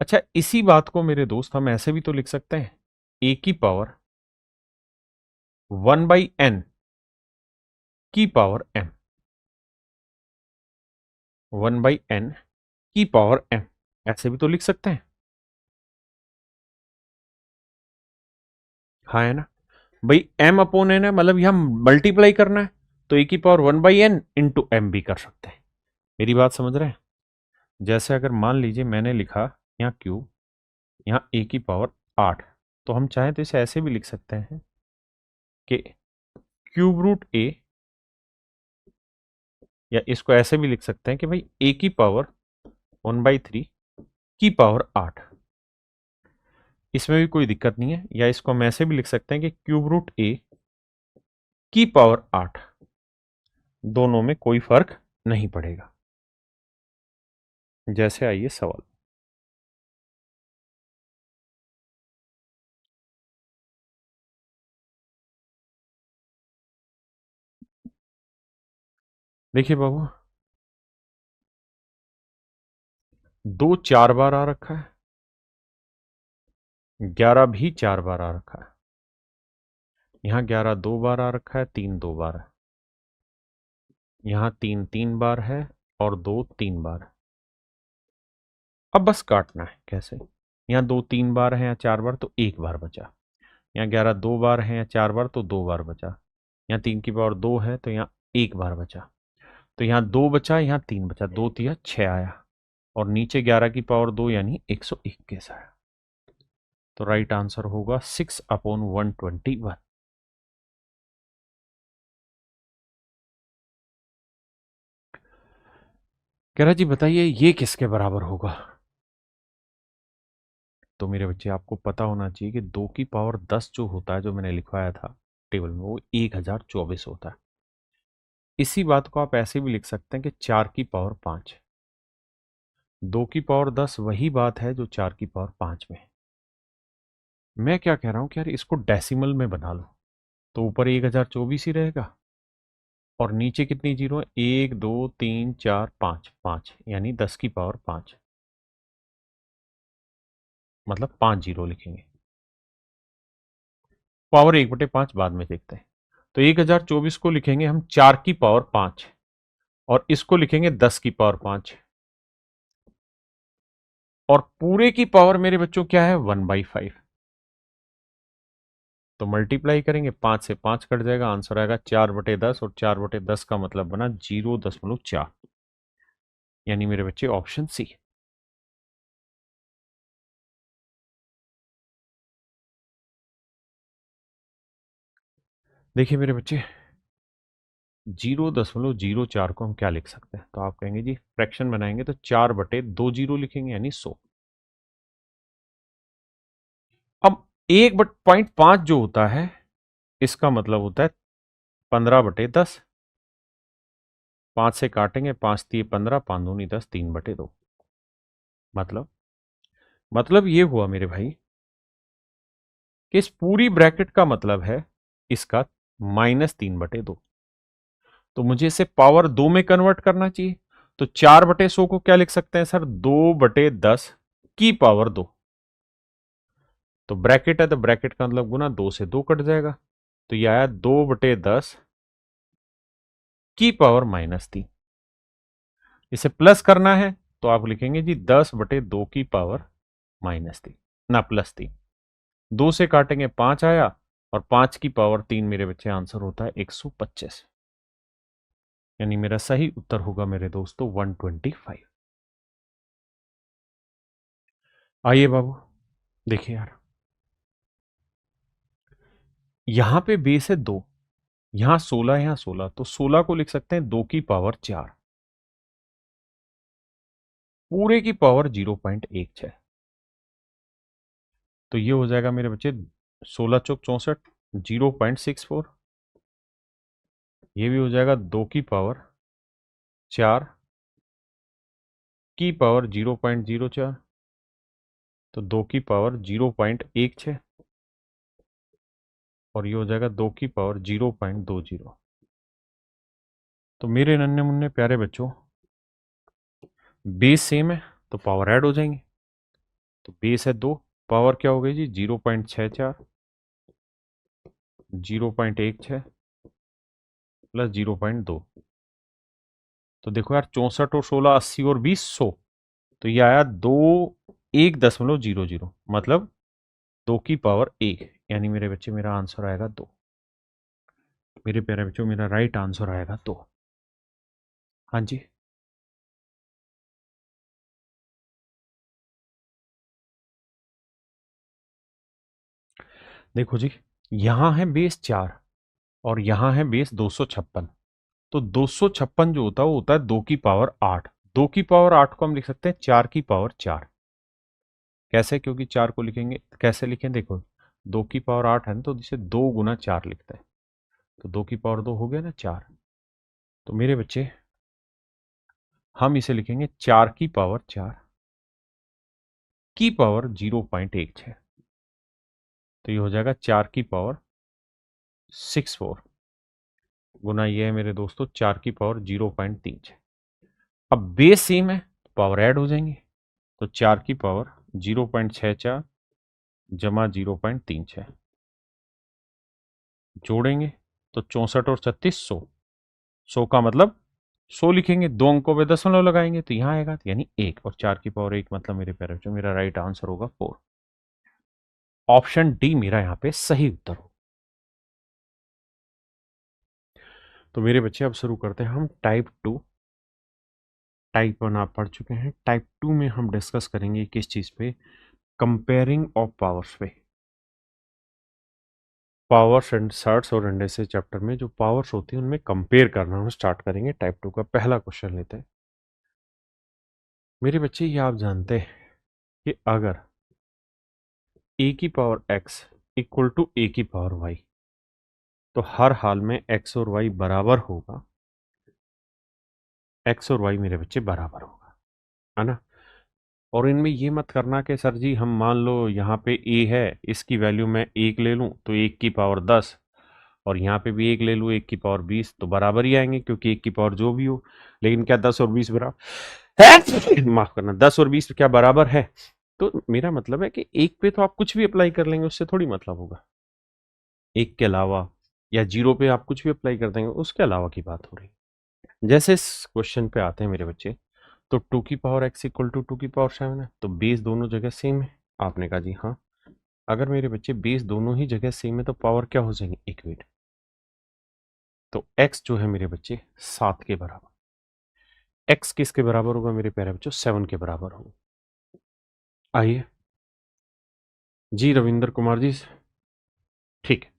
अच्छा, इसी बात को मेरे दोस्त हम ऐसे भी तो लिख सकते हैं, a की पावर 1/n की पावर m। 1/n की पावर m, ऐसे भी तो लिख सकते हैं। हाँ है ना भाई? m अपॉन n है, मतलब यहां मल्टीप्लाई करना है, तो a की पावर 1/n इंटू m भी कर सकते हैं। मेरी बात समझ रहे हैं? जैसे अगर मान लीजिए मैंने लिखा यहाँ क्यूब, यहाँ a की पावर 8, तो हम चाहें तो इसे ऐसे भी लिख सकते हैं कि क्यूब रूट a, या इसको ऐसे भी लिख सकते हैं कि भाई a की पावर 1/3 की पावर 8। इसमें भी कोई दिक्कत नहीं है। या इसको हम ऐसे भी लिख सकते हैं कि क्यूब रूट a की पावर 8। दोनों में कोई फर्क नहीं पड़ेगा। जैसे आइए सवाल। देखिए बाबू, 2 4 बार आ रखा है, 11 भी 4 बार आ रखा है, यहाँ 11 2 बार आ रखा है, 3 2 बार है, यहाँ 3 3 बार है और 2 3 बार है। अब बस काटना है कैसे? यहाँ 2 3 बार है या 4 बार तो 1 बार बचा, यहाँ 11 2 बार है या 4 बार तो 2 बार बचा, यहाँ 3 की पावर 2 है तो यहाँ 1 बार बचा, तो यहाँ 2 बचा, यहाँ 3 बचा, 2 तिया 6 आया, और नीचे 11 की पावर 2 यानी 121 आया। तो राइट आंसर होगा 6/121। कह रहा जी बताइए ये किसके बराबर होगा? तो मेरे बच्चे, आपको पता होना चाहिए कि 2 की पावर 10 जो होता है, जो मैंने लिखवाया था टेबल में, वो 1024 होता है। इसी बात को आप ऐसे भी लिख सकते हैं कि 4 की पावर 5। 2 की पावर 10 वही बात है जो 4 की पावर 5 में है। मैं क्या कह रहा हूं कि यार इसको डेसिमल में बना लो, तो ऊपर 1024 ही रहेगा और नीचे कितनी जीरो है? 1 2 3 4 5, यानी 10 की पावर 5, मतलब 5 जीरो लिखेंगे। पावर 1/5 बाद में देखते हैं। तो 1024 को लिखेंगे हम 4 की पावर 5 और इसको लिखेंगे 10 की पावर 5। और पूरे की पावर मेरे बच्चों क्या है? 1/5। तो मल्टीप्लाई करेंगे, 5 से 5 कट जाएगा, आंसर आएगा 4/10, और 4/10 का मतलब बना 0.4, यानी मेरे बच्चे ऑप्शन सी। देखिए मेरे बच्चे, 0.04 को हम क्या लिख सकते हैं? तो आप कहेंगे जी फ्रैक्शन बनाएंगे तो 4/2 जीरो लिखेंगे यानी 100। अब 1/5 जो होता है इसका मतलब होता है 15/10। 5 से काटेंगे, 5 3 15, 5 दूनी 10, 3/2। मतलब ये हुआ मेरे भाई कि इस पूरी ब्रैकेट का मतलब है इसका -3/2। तो मुझे इसे पावर 2 में कन्वर्ट करना चाहिए। तो 4/100 को क्या लिख सकते हैं सर? 2/10 की पावर 2। तो ब्रैकेट है तो ब्रैकेट का मतलब गुना, 2 से 2 कट जाएगा। तो यह आया 2/10 की पावर -3। इसे प्लस करना है तो आप लिखेंगे जी 10/2 की पावर -3 ना +3। 2 से काटेंगे 5 आया, और 5 की पावर 3 मेरे बच्चे आंसर होता है 125। यानी मेरा सही उत्तर होगा मेरे दोस्तों 125। आइए बाबू देखिए यार, यहां पे बेस है 2, यहां 16, यहां 16, तो 16 को लिख सकते हैं 2 की पावर 4, पूरे की पावर 0.16। तो ये हो जाएगा मेरे बच्चे 16 चौक 64, 0.64। ये भी हो जाएगा 2 की पावर 4 की पावर 0.04। तो 2 की पावर 0.16, और ये हो जाएगा 2 की पावर 0.20। तो मेरे नन्हे मुन्ने प्यारे बच्चों, बेस सेम है तो पावर ऐड हो जाएंगे। तो बेस है 2, पावर क्या हो गई जी 0.64, 0.16 प्लस 0.2। तो देखो यार 64 और 16, 80 और 20, 100। तो ये आया 1.00, मतलब 2 की पावर 1। यानी मेरे बच्चे मेरा आंसर आएगा 2। मेरे प्यारे बच्चों मेरा राइट आंसर आएगा 2। हाँ जी, देखो जी, यहां है बेस 4 और यहां है बेस 256। तो 256 जो होता है वो होता है 2 की पावर 8। 2 की पावर 8 को हम लिख सकते हैं 4 की पावर 4। कैसे? क्योंकि 4 को लिखेंगे, कैसे लिखें देखो, 2 की पावर 8 है ना, तो जिसे 2 गुना 4 लिखते हैं। तो 2 की पावर 2 हो गया ना 4। तो मेरे बच्चे हम इसे लिखेंगे 4 की पावर 4 की पावर 0.16। तो ये हो जाएगा 4 की पावर 64 गुना ये है मेरे दोस्तों 4 की पावर 0.36। अब बेस सेम है, पावर ऐड हो जाएंगे। तो 4 की पावर 0.64 जमा 0.36 जोड़ेंगे तो 64 और 36, 100। 100 का मतलब 100 लिखेंगे, 2 अंकों पे दशमलव लगाएंगे तो यहां आएगा, तो यानी 1, और 4 की पावर 1 मतलब मेरे प्यारे बच्चों मेरा राइट आंसर होगा 4। ऑप्शन डी मेरा यहां पे सही उत्तर हो। तो मेरे बच्चे अब शुरू करते हैं हम टाइप 2। टाइप 1 आप पढ़ चुके हैं, टाइप 2 में हम डिस्कस करेंगे किस चीज पे? कंपेयरिंग ऑफ पावर्स पे। पावर्स एंड सर्ट्स और इंडेक्सेस चैप्टर में जो पावर्स होती हैं उनमें कंपेयर करना हम स्टार्ट करेंगे। टाइप 2 का पहला क्वेश्चन लेते हैं। मेरे बच्चे ये आप जानते हैं कि अगर ए की पावर एक्स इक्वल टू ए की पावर वाई, तो हर हाल में एक्स और वाई बराबर होगा। एक्स और वाई मेरे बच्चे बराबर होगा, है ना? और इनमें ये मत करना कि सर जी हम मान लो यहाँ पे ए है, इसकी वैल्यू मैं 1 ले लूँ तो 1 की पावर 10, और यहाँ पे भी 1 ले लूँ 1 की पावर 20, तो बराबर ही आएंगे क्योंकि 1 की पावर जो भी हो। लेकिन क्या 10 और 20 बराबर माफ करना, 10 और 20 क्या बराबर है? तो मेरा मतलब है कि एक पे तो आप कुछ भी अप्लाई कर लेंगे, उससे थोड़ी मतलब होगा। एक के अलावा या जीरो पे आप कुछ भी अप्लाई कर देंगे, उसके अलावा की बात हो रही। जैसे इस क्वेश्चन पे आते हैं मेरे बच्चे, तो 2 की पावर एक्स इक्वल टू 2 की पावर 7 है, तो बेस दोनों जगह सेम है। आपने कहा जी हाँ। अगर मेरे बच्चे बेस दोनों ही जगह सेम है तो पावर क्या हो जाएंगे? इक्वेट। तो x जो है मेरे बच्चे 7 के बराबर। x किसके बराबर होगा मेरे प्यारे बच्चों? 7 के बराबर होगा। आइए जी रविंद्र कुमार जी, ठीक है।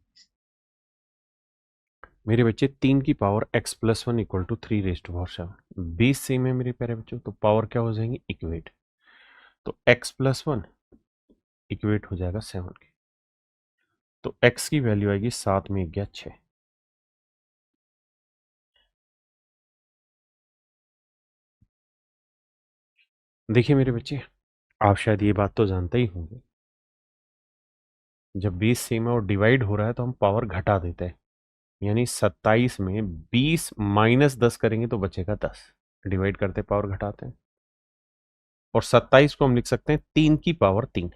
मेरे बच्चे 3 की power x plus 1 equal to 3^7 base same है मेरे प्यारे बच्चों, तो पावर क्या हो जाएंगी, इक्वेट। तो x प्लस 1 इक्वेट हो जाएगा 7 की, तो x की वैल्यू आएगी 7 में 1 6। देखिए मेरे बच्चे, आप शायद ये बात तो जानते ही होंगे, जब बेस सेम है और डिवाइड हो रहा है तो हम पावर घटा देते हैं। यानी 27 में 20 माइनस 10 करेंगे तो बचेगा 10। डिवाइड करते पावर घटाते हैं, और 27 को हम लिख सकते हैं 3 की पावर 3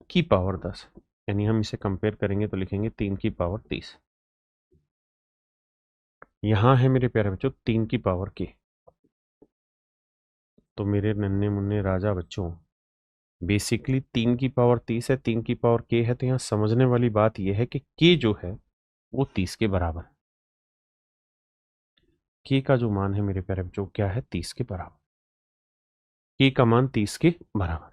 की पावर 10। यानी हम इसे कंपेयर करेंगे तो लिखेंगे 3 की पावर 30। यहां है मेरे प्यारे बच्चों 3 की पावर के। तो मेरे नन्हे मुन्ने राजा बच्चों, बेसिकली 3 की पावर 30 है, 3 की पावर के है, तो यहां समझने वाली बात यह है कि के जो है वो 30 के बराबर। के का जो मान है मेरे प्यारे बच्चों क्या है, 30 के बराबर। के का मान 30 के बराबर।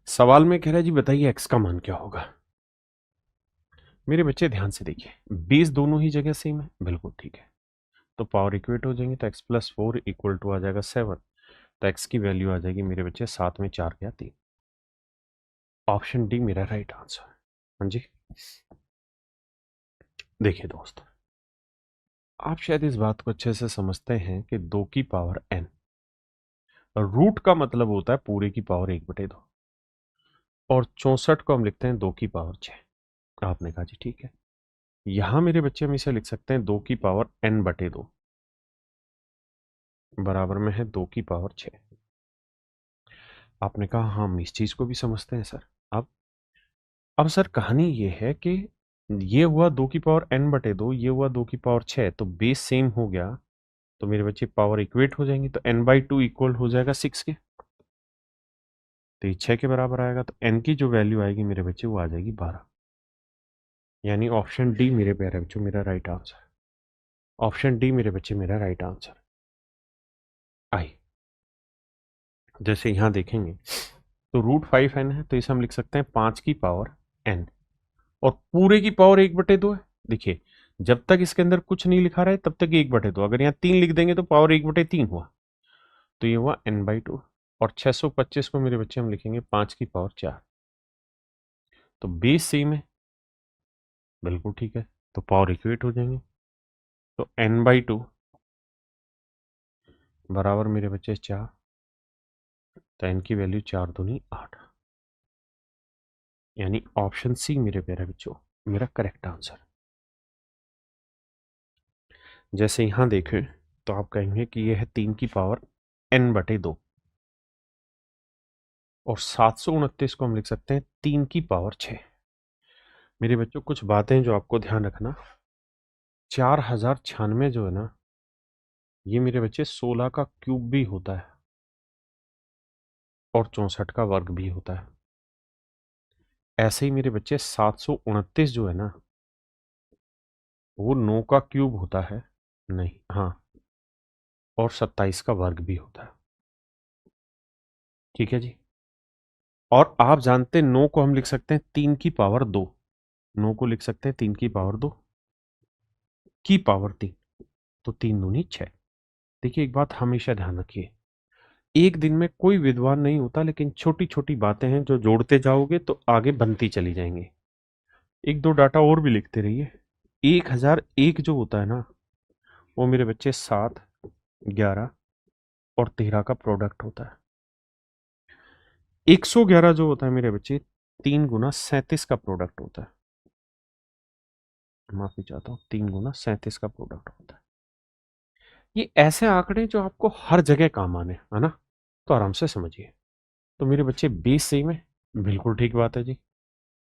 सवाल में कह रहा है जी बताइए एक्स का मान क्या होगा। मेरे बच्चे ध्यान से देखिए, बेस दोनों ही जगह सेम है, बिल्कुल ठीक है। तो पावर इक्वेट हो जाएंगे, तो एक्स प्लस 4 इक्वल टू आ जाएगा 7। तो एक्स की वैल्यू आ जाएगी मेरे बच्चे 7 में 4 गया 3। ऑप्शन डी मेरा राइट आंसर है। हाँ जी। देखिए दोस्त, आप शायद इस बात को अच्छे से समझते हैं कि 2 की पावर n, रूट का मतलब होता है पूरे की पावर 1/2, और 64 को हम लिखते हैं 2 की पावर 6। आपने कहा जी ठीक है। यहां मेरे बच्चे हम इसे लिख सकते हैं 2 की पावर n/2 बराबर में है 2 की पावर 6। आपने कहा हाँ, हम इस चीज को भी समझते हैं सर। अब सर कहानी ये है कि ये हुआ 2 की पावर n/2, ये हुआ 2 की पावर 6, तो बेस सेम हो गया, तो मेरे बच्चे पावर इक्वेट हो जाएंगी, तो n/2 इक्वल हो जाएगा 6 के, तो ये 6 के बराबर आएगा, तो n की जो वैल्यू आएगी मेरे बच्चे वो आ जाएगी 12। यानी ऑप्शन डी मेरे प्यारे बच्चों मेरा राइट आंसर। ऑप्शन डी मेरे बच्चे मेरा राइट आंसर। आई, जैसे यहां देखेंगे तो √5n है, तो इसे हम लिख सकते हैं 5 की पावर n, और पूरे की पावर 1/2 है। देखिए, जब तक इसके अंदर कुछ नहीं लिखा रहा है तब तक 1/2, अगर यहाँ 3 लिख देंगे तो पावर 1/3 हुआ, तो ये हुआ n/2। और 625 को मेरे बच्चे हम लिखेंगे 5 की पावर 4। तो बेस सेम है, बिल्कुल ठीक है, तो पावर इक्वेट हो जाएंगे। तो n/2 बराबर मेरे बच्चे 4, तो n की वैल्यू 4 दूनी 8। यानी ऑप्शन सी मेरे प्यारे बच्चों मेरा करेक्ट आंसर। जैसे यहां देखें तो आप कहेंगे कि यह है 3 की पावर n/2, और 729 को हम लिख सकते हैं 3 की पावर 6। मेरे बच्चों कुछ बातें जो आपको ध्यान रखना, 4096 जो है ना, ये मेरे बच्चे 16 का क्यूब भी होता है और 64 का वर्ग भी होता है। ऐसे ही मेरे बच्चे 729 जो है ना, वो 9 का क्यूब होता है, नहीं हाँ, और 27 का वर्ग भी होता है। ठीक है जी। और आप जानते हैं 9 को हम लिख सकते हैं 3 की पावर 2, 9 को लिख सकते हैं 3 की पावर 2 की पावर 3, तो 3 दूनी 6। देखिए एक बात हमेशा ध्यान रखिए, एक दिन में कोई विद्वान नहीं होता, लेकिन छोटी छोटी बातें हैं जो जोड़ते जाओगे तो आगे बनती चली जाएंगी। एक दो डाटा और भी लिखते रहिए। 1001 जो होता है ना, वो मेरे बच्चे 7, 11 और 13 का प्रोडक्ट होता है। 111 जो होता है मेरे बच्चे 3 × 37 का प्रोडक्ट होता है। माफी चाहता हूँ, 3 × 37 का प्रोडक्ट होता है। ये ऐसे आंकड़े जो आपको हर जगह काम आने, है ना, तो आराम से समझिए। तो मेरे बच्चे बेस सेम है, बिल्कुल ठीक बात है जी।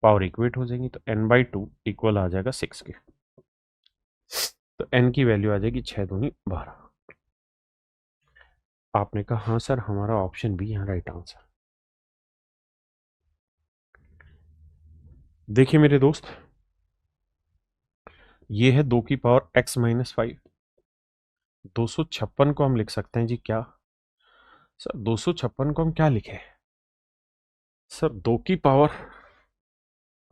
पावर इक्वेट हो जाएंगी, तो n/2 इक्वल आ जाएगा 6 के, तो n की वैल्यू आ जाएगी 6 दूनी 12। आपने कहा हाँ सर हमारा ऑप्शन बी यहाँ राइट आंसर। देखिए मेरे दोस्त, ये है 2 की पावर x-5, 256 को हम लिख सकते हैं जी क्या सर? 256 को हम क्या लिखे सर? 2 की पावर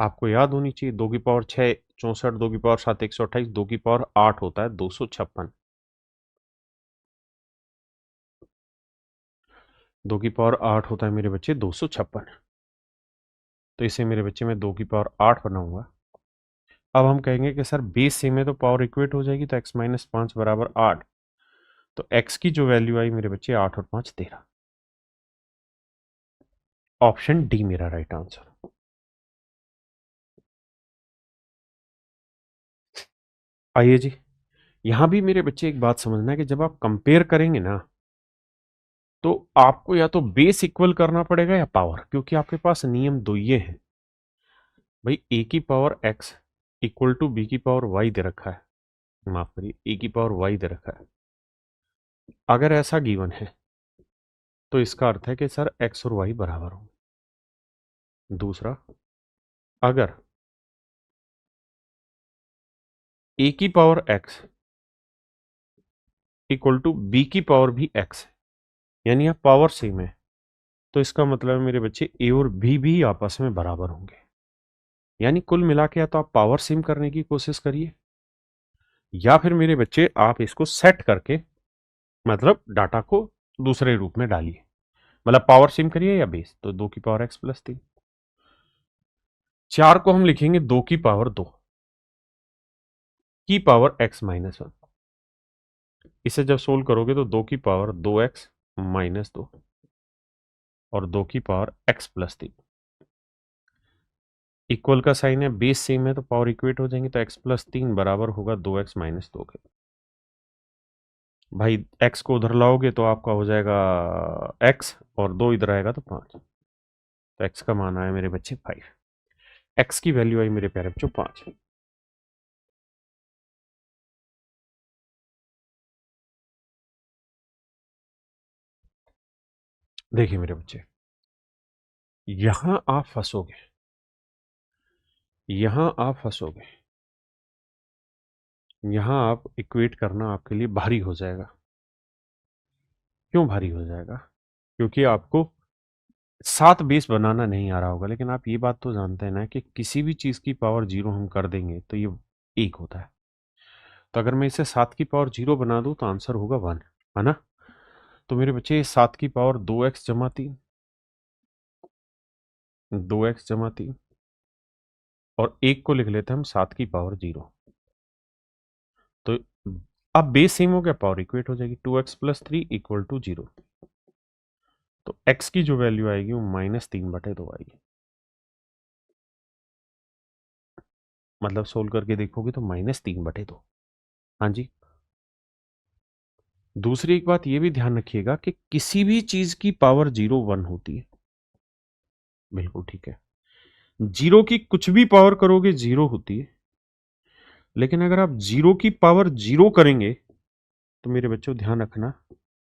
आपको याद होनी चाहिए, 2 की पावर 6 64, 2 की पावर 7 128, 2 की पावर 8 होता है 256। 2 की पावर 8 होता है मेरे बच्चे 256। तो इसे मेरे बच्चे में 2 की पावर 8 बनाऊंगा। अब हम कहेंगे कि सर बेस सेम है तो पावर इक्वेट हो जाएगी, तो x माइनस 5 बराबर 8। तो x की जो वैल्यू आई मेरे बच्चे 8 और 5 13। ऑप्शन डी मेरा राइट आंसर। आइए जी, यहां भी मेरे बच्चे एक बात समझना है कि जब आप कंपेयर करेंगे ना, तो आपको या तो बेस इक्वल करना पड़ेगा या पावर, क्योंकि आपके पास नियम दो ये हैं भाई। a की power x equal to b की पावर y दे रखा है, माफ करिए a की पावर y दे रखा है। अगर ऐसा गिवन है तो इसका अर्थ है कि सर x और y बराबर होंगे। दूसरा, अगर a की power x equal to b की पावर भी x है, यानी आप पावर सेम है, तो इसका मतलब है मेरे बच्चे a और b भी आपस में बराबर होंगे। यानी कुल मिला के या तो आप पावर सेम करने की कोशिश करिए, या फिर मेरे बच्चे आप इसको सेट करके मतलब डाटा को दूसरे रूप में डालिए, मतलब पावर सेम करिए या बेस। तो 2 की पावर x प्लस 3। 4 को हम लिखेंगे 2 की पावर 2 की पावर x माइनस 1। इसे जब सोल्व करोगे तो 2 की पावर 2x माइनस 2 और 2 की पावर x प्लस 3। इक्वल का साइन है, बेस सेम है तो पावर इक्वेट हो जाएंगे, तो x प्लस 3 बराबर होगा 2x माइनस 2 के। भाई x को उधर लाओगे तो आपका हो जाएगा x और 2 इधर आएगा तो 5। तो x का मान आया मेरे बच्चे 5। x की वैल्यू आई मेरे प्यारे बच्चों 5। देखिए मेरे बच्चे, यहां आप फंसोगे, यहां आप फंसोगे, यहां आप इक्वेट करना आपके लिए भारी हो जाएगा। क्यों भारी हो जाएगा? क्योंकि आपको 7 बेस बनाना नहीं आ रहा होगा, लेकिन आप ये बात तो जानते हैं ना कि किसी भी चीज की पावर 0 हम कर देंगे तो ये 1 होता है। तो अगर मैं इसे 7 की पावर 0 बना दूं तो आंसर होगा 1, है ना? तो मेरे बच्चे 7 की पावर 2x जमा 3, 2x जमा 3, और 1 को लिख लेते हैं हम 7 की पावर 0। तो अब बेस सेम हो गया, पावर इक्वेट हो जाएगी, 2x प्लस 3 इक्वल टू 0। तो x की जो वैल्यू आएगी वो -3/2 आएगी। मतलब सोल्व करके देखोगे तो -3/2। हाँ जी। दूसरी एक बात ये भी ध्यान रखिएगा कि किसी भी चीज की पावर 0 1 होती है। बिल्कुल ठीक है, 0 की कुछ भी पावर करोगे 0 होती है, लेकिन अगर आप 0 की पावर 0 करेंगे तो मेरे बच्चों ध्यान रखना,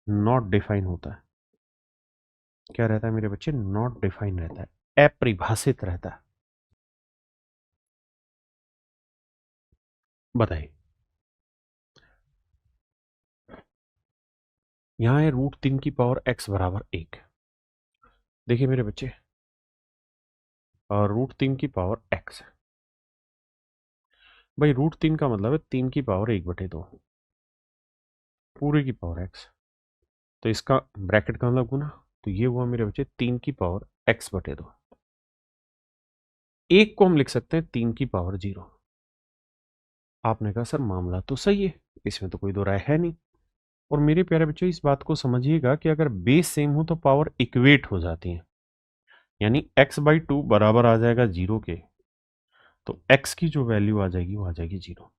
नॉट डिफाइन होता है। क्या रहता है मेरे बच्चे? नॉट डिफाइन रहता है, अपरिभाषित रहता है। बताइए, यहां है √3 की पावर x बराबर 1। देखिए मेरे बच्चे, और √3 की पावर x, भाई √3 का मतलब है 3 की पावर 1/2 पूरे की पावर x। तो इसका ब्रैकेट का मतलब गुना, तो ये हुआ मेरे बच्चे 3 की पावर x/2। एक को हम लिख सकते हैं 3 की पावर 0। आपने कहा सर मामला तो सही है, इसमें तो कोई दो राय है नहीं। और मेरे प्यारे बच्चों इस बात को समझिएगा कि अगर बेस सेम हो तो पावर इक्वेट हो जाती है, यानी x/2 बराबर आ जाएगा 0 के। तो x की जो वैल्यू आ जाएगी वो आ जाएगी 0।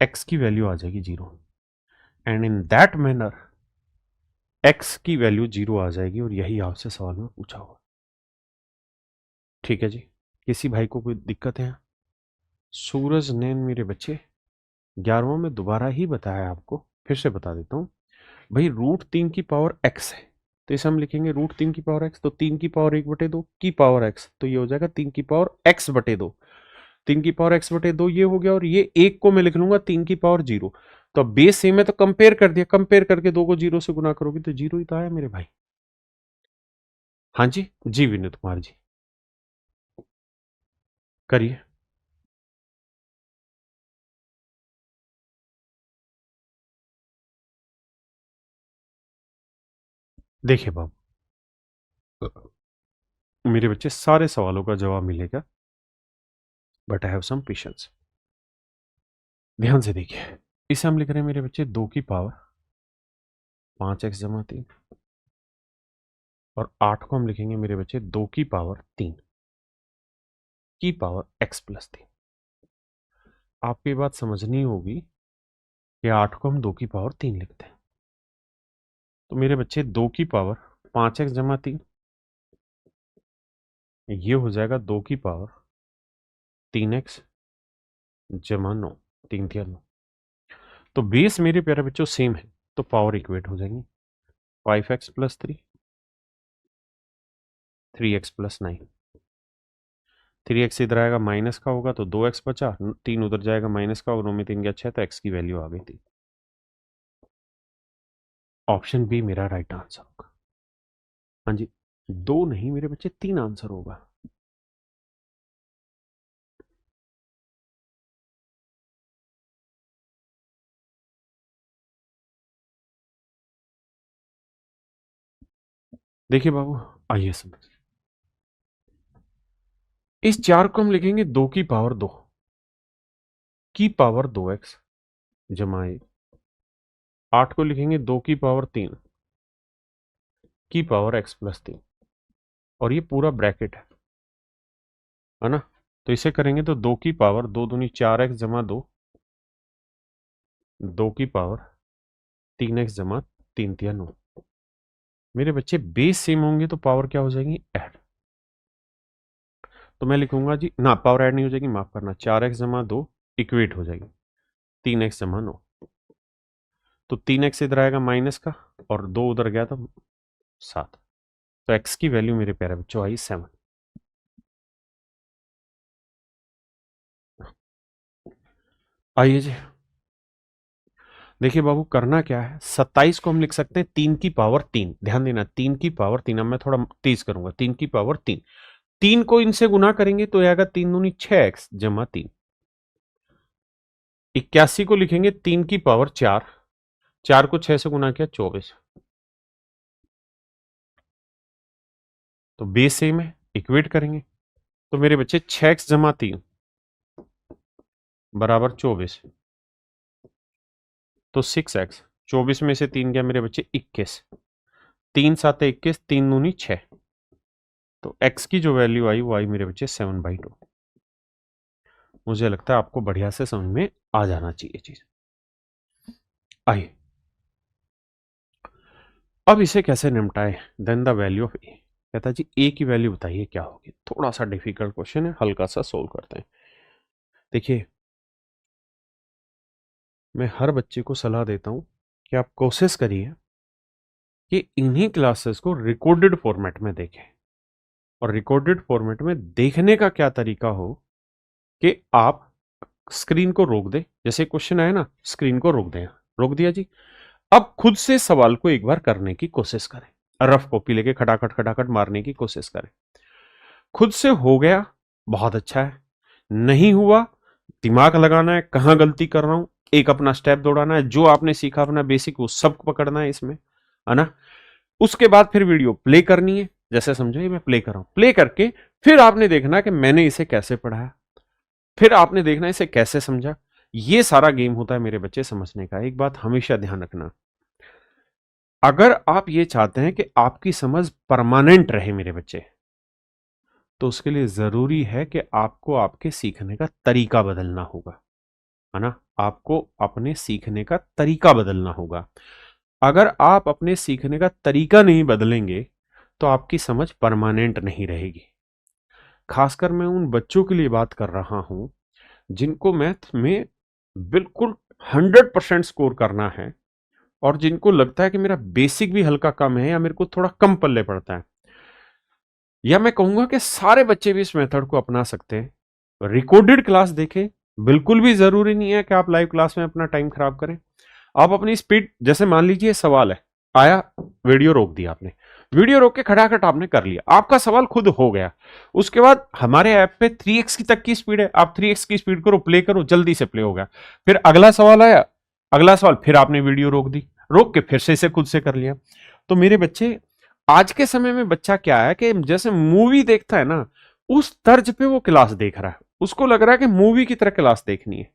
x की वैल्यू आ जाएगी 0, and in that manner x की वैल्यू 0 आ जाएगी, और यही आपसे सवाल में पूछा हुआ। ठीक है जी, किसी भाई को कोई दिक्कत है? सूरज नैन मेरे बच्चे 11वां में दोबारा ही बताया आपको, फिर से बता देता हूं भाई। √3 की पावर x है, तो इसे हम लिखेंगे √3 की पावर x। तो 3 की पावर 1/2 की पावर x, तो ये हो जाएगा 3 की पावर x/2। 3 की पावर x/2 ये हो गया, और ये एक को मैं लिख लूंगा 3 की पावर 0। तो अब बेस सेम है तो कंपेयर कर दिया, कंपेयर करके 2 को 0 से गुना करोगे तो 0 ही तो आया मेरे भाई। हाँ जी जी विनोद कुमार जी करिए। देखिए बाबू, मेरे बच्चे सारे सवालों का जवाब मिलेगा, but I have some patience. ध्यान से देखिए, इसे हम लिख रहे हैं मेरे बच्चे 2 की पावर 5x जमा 3, और 8 को हम लिखेंगे मेरे बच्चे 2 की पावर 3 की पावर x प्लस 3। आपको ये बात समझनी होगी कि 8 को हम 2 की पावर 3 लिखते हैं, तो मेरे बच्चे 2 की पावर 5x जमा 3, ये हो जाएगा 2 की पावर 3x जमा 9, 3 3 9। तो बेस मेरे प्यारे बच्चों सेम है, तो पावर इक्वेट हो जाएंगी 5x plus 3, 3x plus 9। 3x इधर आएगा माइनस का होगा तो 2x बचा, 3 उधर जाएगा माइनस का, और 9 में 3 गया 6, तो x की वैल्यू आ गई थी। ऑप्शन बी मेरा राइट आंसर होगा। हाँ जी, 2 नहीं मेरे बच्चे 3 आंसर होगा। देखिए बाबू, आइए समझ, इस 4 को हम लिखेंगे 2 की पावर 2 की पावर 2x जमा 1। 8 को लिखेंगे 2 की पावर 3 की पावर x प्लस 3, और ये पूरा ब्रैकेट है ना। तो इसे करेंगे तो 2 की पावर 2 दूनी 4x जमा 2, 2 की पावर 3x जमा 3 3 9। मेरे बच्चे बेस सेम होंगे तो पावर क्या हो जाएगी, ऐड। तो मैं लिखूंगा जी ना, पावर ऐड नहीं हो जाएगी, माफ करना, 4x जमा 2 इक्वेट हो जाएगी 3x जमा 9। तो 3x इधर आएगा माइनस का, और 2 उधर गया तो 7। तो x की वैल्यू मेरे प्यारे बच्चों आई 7। आइए जी, देखिए बाबू करना क्या है, 27 को हम लिख सकते हैं 3 की पावर 3। ध्यान देना, 3 की पावर 3। अब मैं थोड़ा तेज करूंगा, 3 की पावर 3, 3 को इनसे गुना करेंगे तो आएगा 3 दूनी 6x जमा 3। 81 को लिखेंगे 3 की पावर 4, 4 को 6 से गुना किया 24। तो बेस सेम है, इक्वेट करेंगे तो मेरे बच्चे 6x जमा 3 बराबर 24, तो 6x, 24 में से 3 गया मेरे बच्चे 21, 3 7 21, 3 दूनी 6। तो x की जो वैल्यू आई वो आई मेरे बच्चे 7/2। मुझे लगता है आपको बढ़िया से समझ में आ जाना चाहिए चीज। आइए, अब इसे कैसे निपटाए, देन द वैल्यू ऑफ ए। कहता जी ए की वैल्यू बताइए क्या होगी। थोड़ा सा डिफिकल्ट क्वेश्चन है, हल्का सा सोल्व करते हैं। देखिए, मैं हर बच्चे को सलाह देता हूं कि आप कोशिश करिए कि इन्हीं क्लासेस को रिकॉर्डेड फॉर्मेट में देखें। और रिकॉर्डेड फॉर्मेट में देखने का क्या तरीका हो कि आप स्क्रीन को रोक दें, जैसे क्वेश्चन आया ना, स्क्रीन को रोक दें, रोक दिया जी। अब खुद से सवाल को एक बार करने की कोशिश करें, रफ कॉपी लेके खटाखट खटाखट मारने की कोशिश करें। खुद से हो गया, बहुत अच्छा है। नहीं हुआ, दिमाग लगाना है कहां गलती कर रहा हूं, एक अपना स्टेप दौड़ाना है, जो आपने सीखा अपना बेसिक वो सब पकड़ना है इसमें, है ना। उसके बाद फिर वीडियो प्ले करनी है, जैसे समझो ये मैं प्ले कर रहा हूं, प्ले करके फिर आपने देखना कि मैंने इसे कैसे पढ़ाया, फिर आपने देखना इसे कैसे समझा। ये सारा गेम होता है मेरे बच्चे समझने का। एक बात हमेशा ध्यान रखना, अगर आप ये चाहते हैं कि आपकी समझ परमानेंट रहे मेरे बच्चे, तो उसके लिए जरूरी है कि आपको आपके सीखने का तरीका बदलना होगा, है ना। आपको अपने सीखने का तरीका बदलना होगा। अगर आप अपने सीखने का तरीका नहीं बदलेंगे तो आपकी समझ परमानेंट नहीं रहेगी। खासकर मैं उन बच्चों के लिए बात कर रहा हूं जिनको मैथ में बिल्कुल 100% स्कोर करना है, और जिनको लगता है कि मेरा बेसिक भी हल्का कम है, या मेरे को थोड़ा कम पल्ले पड़ता है, या मैं कहूंगा कि सारे बच्चे भी इस मेथड को अपना सकते हैं। रिकॉर्डेड क्लास देखें, बिल्कुल भी जरूरी नहीं है कि आप लाइव क्लास में अपना टाइम खराब करें। आप अपनी स्पीड, जैसे मान लीजिए सवाल है, आया, वीडियो रोक दिया आपने, वीडियो रोक के खटाखट आपने कर लिया, आपका सवाल खुद हो गया। उसके बाद हमारे ऐप पे 3x की तक की स्पीड है, आप 3x की स्पीड करो, प्ले करो, जल्दी से प्ले हो गया। फिर अगला सवाल आया, अगला सवाल फिर आपने वीडियो रोक दी, रोक के फिर से इसे खुद से कर लिया। तो मेरे बच्चे, आज के समय में बच्चा क्या है कि जैसे मूवी देखता है ना, उस तर्ज पे वो क्लास देख रहा है, उसको लग रहा है कि मूवी की तरह क्लास देखनी है।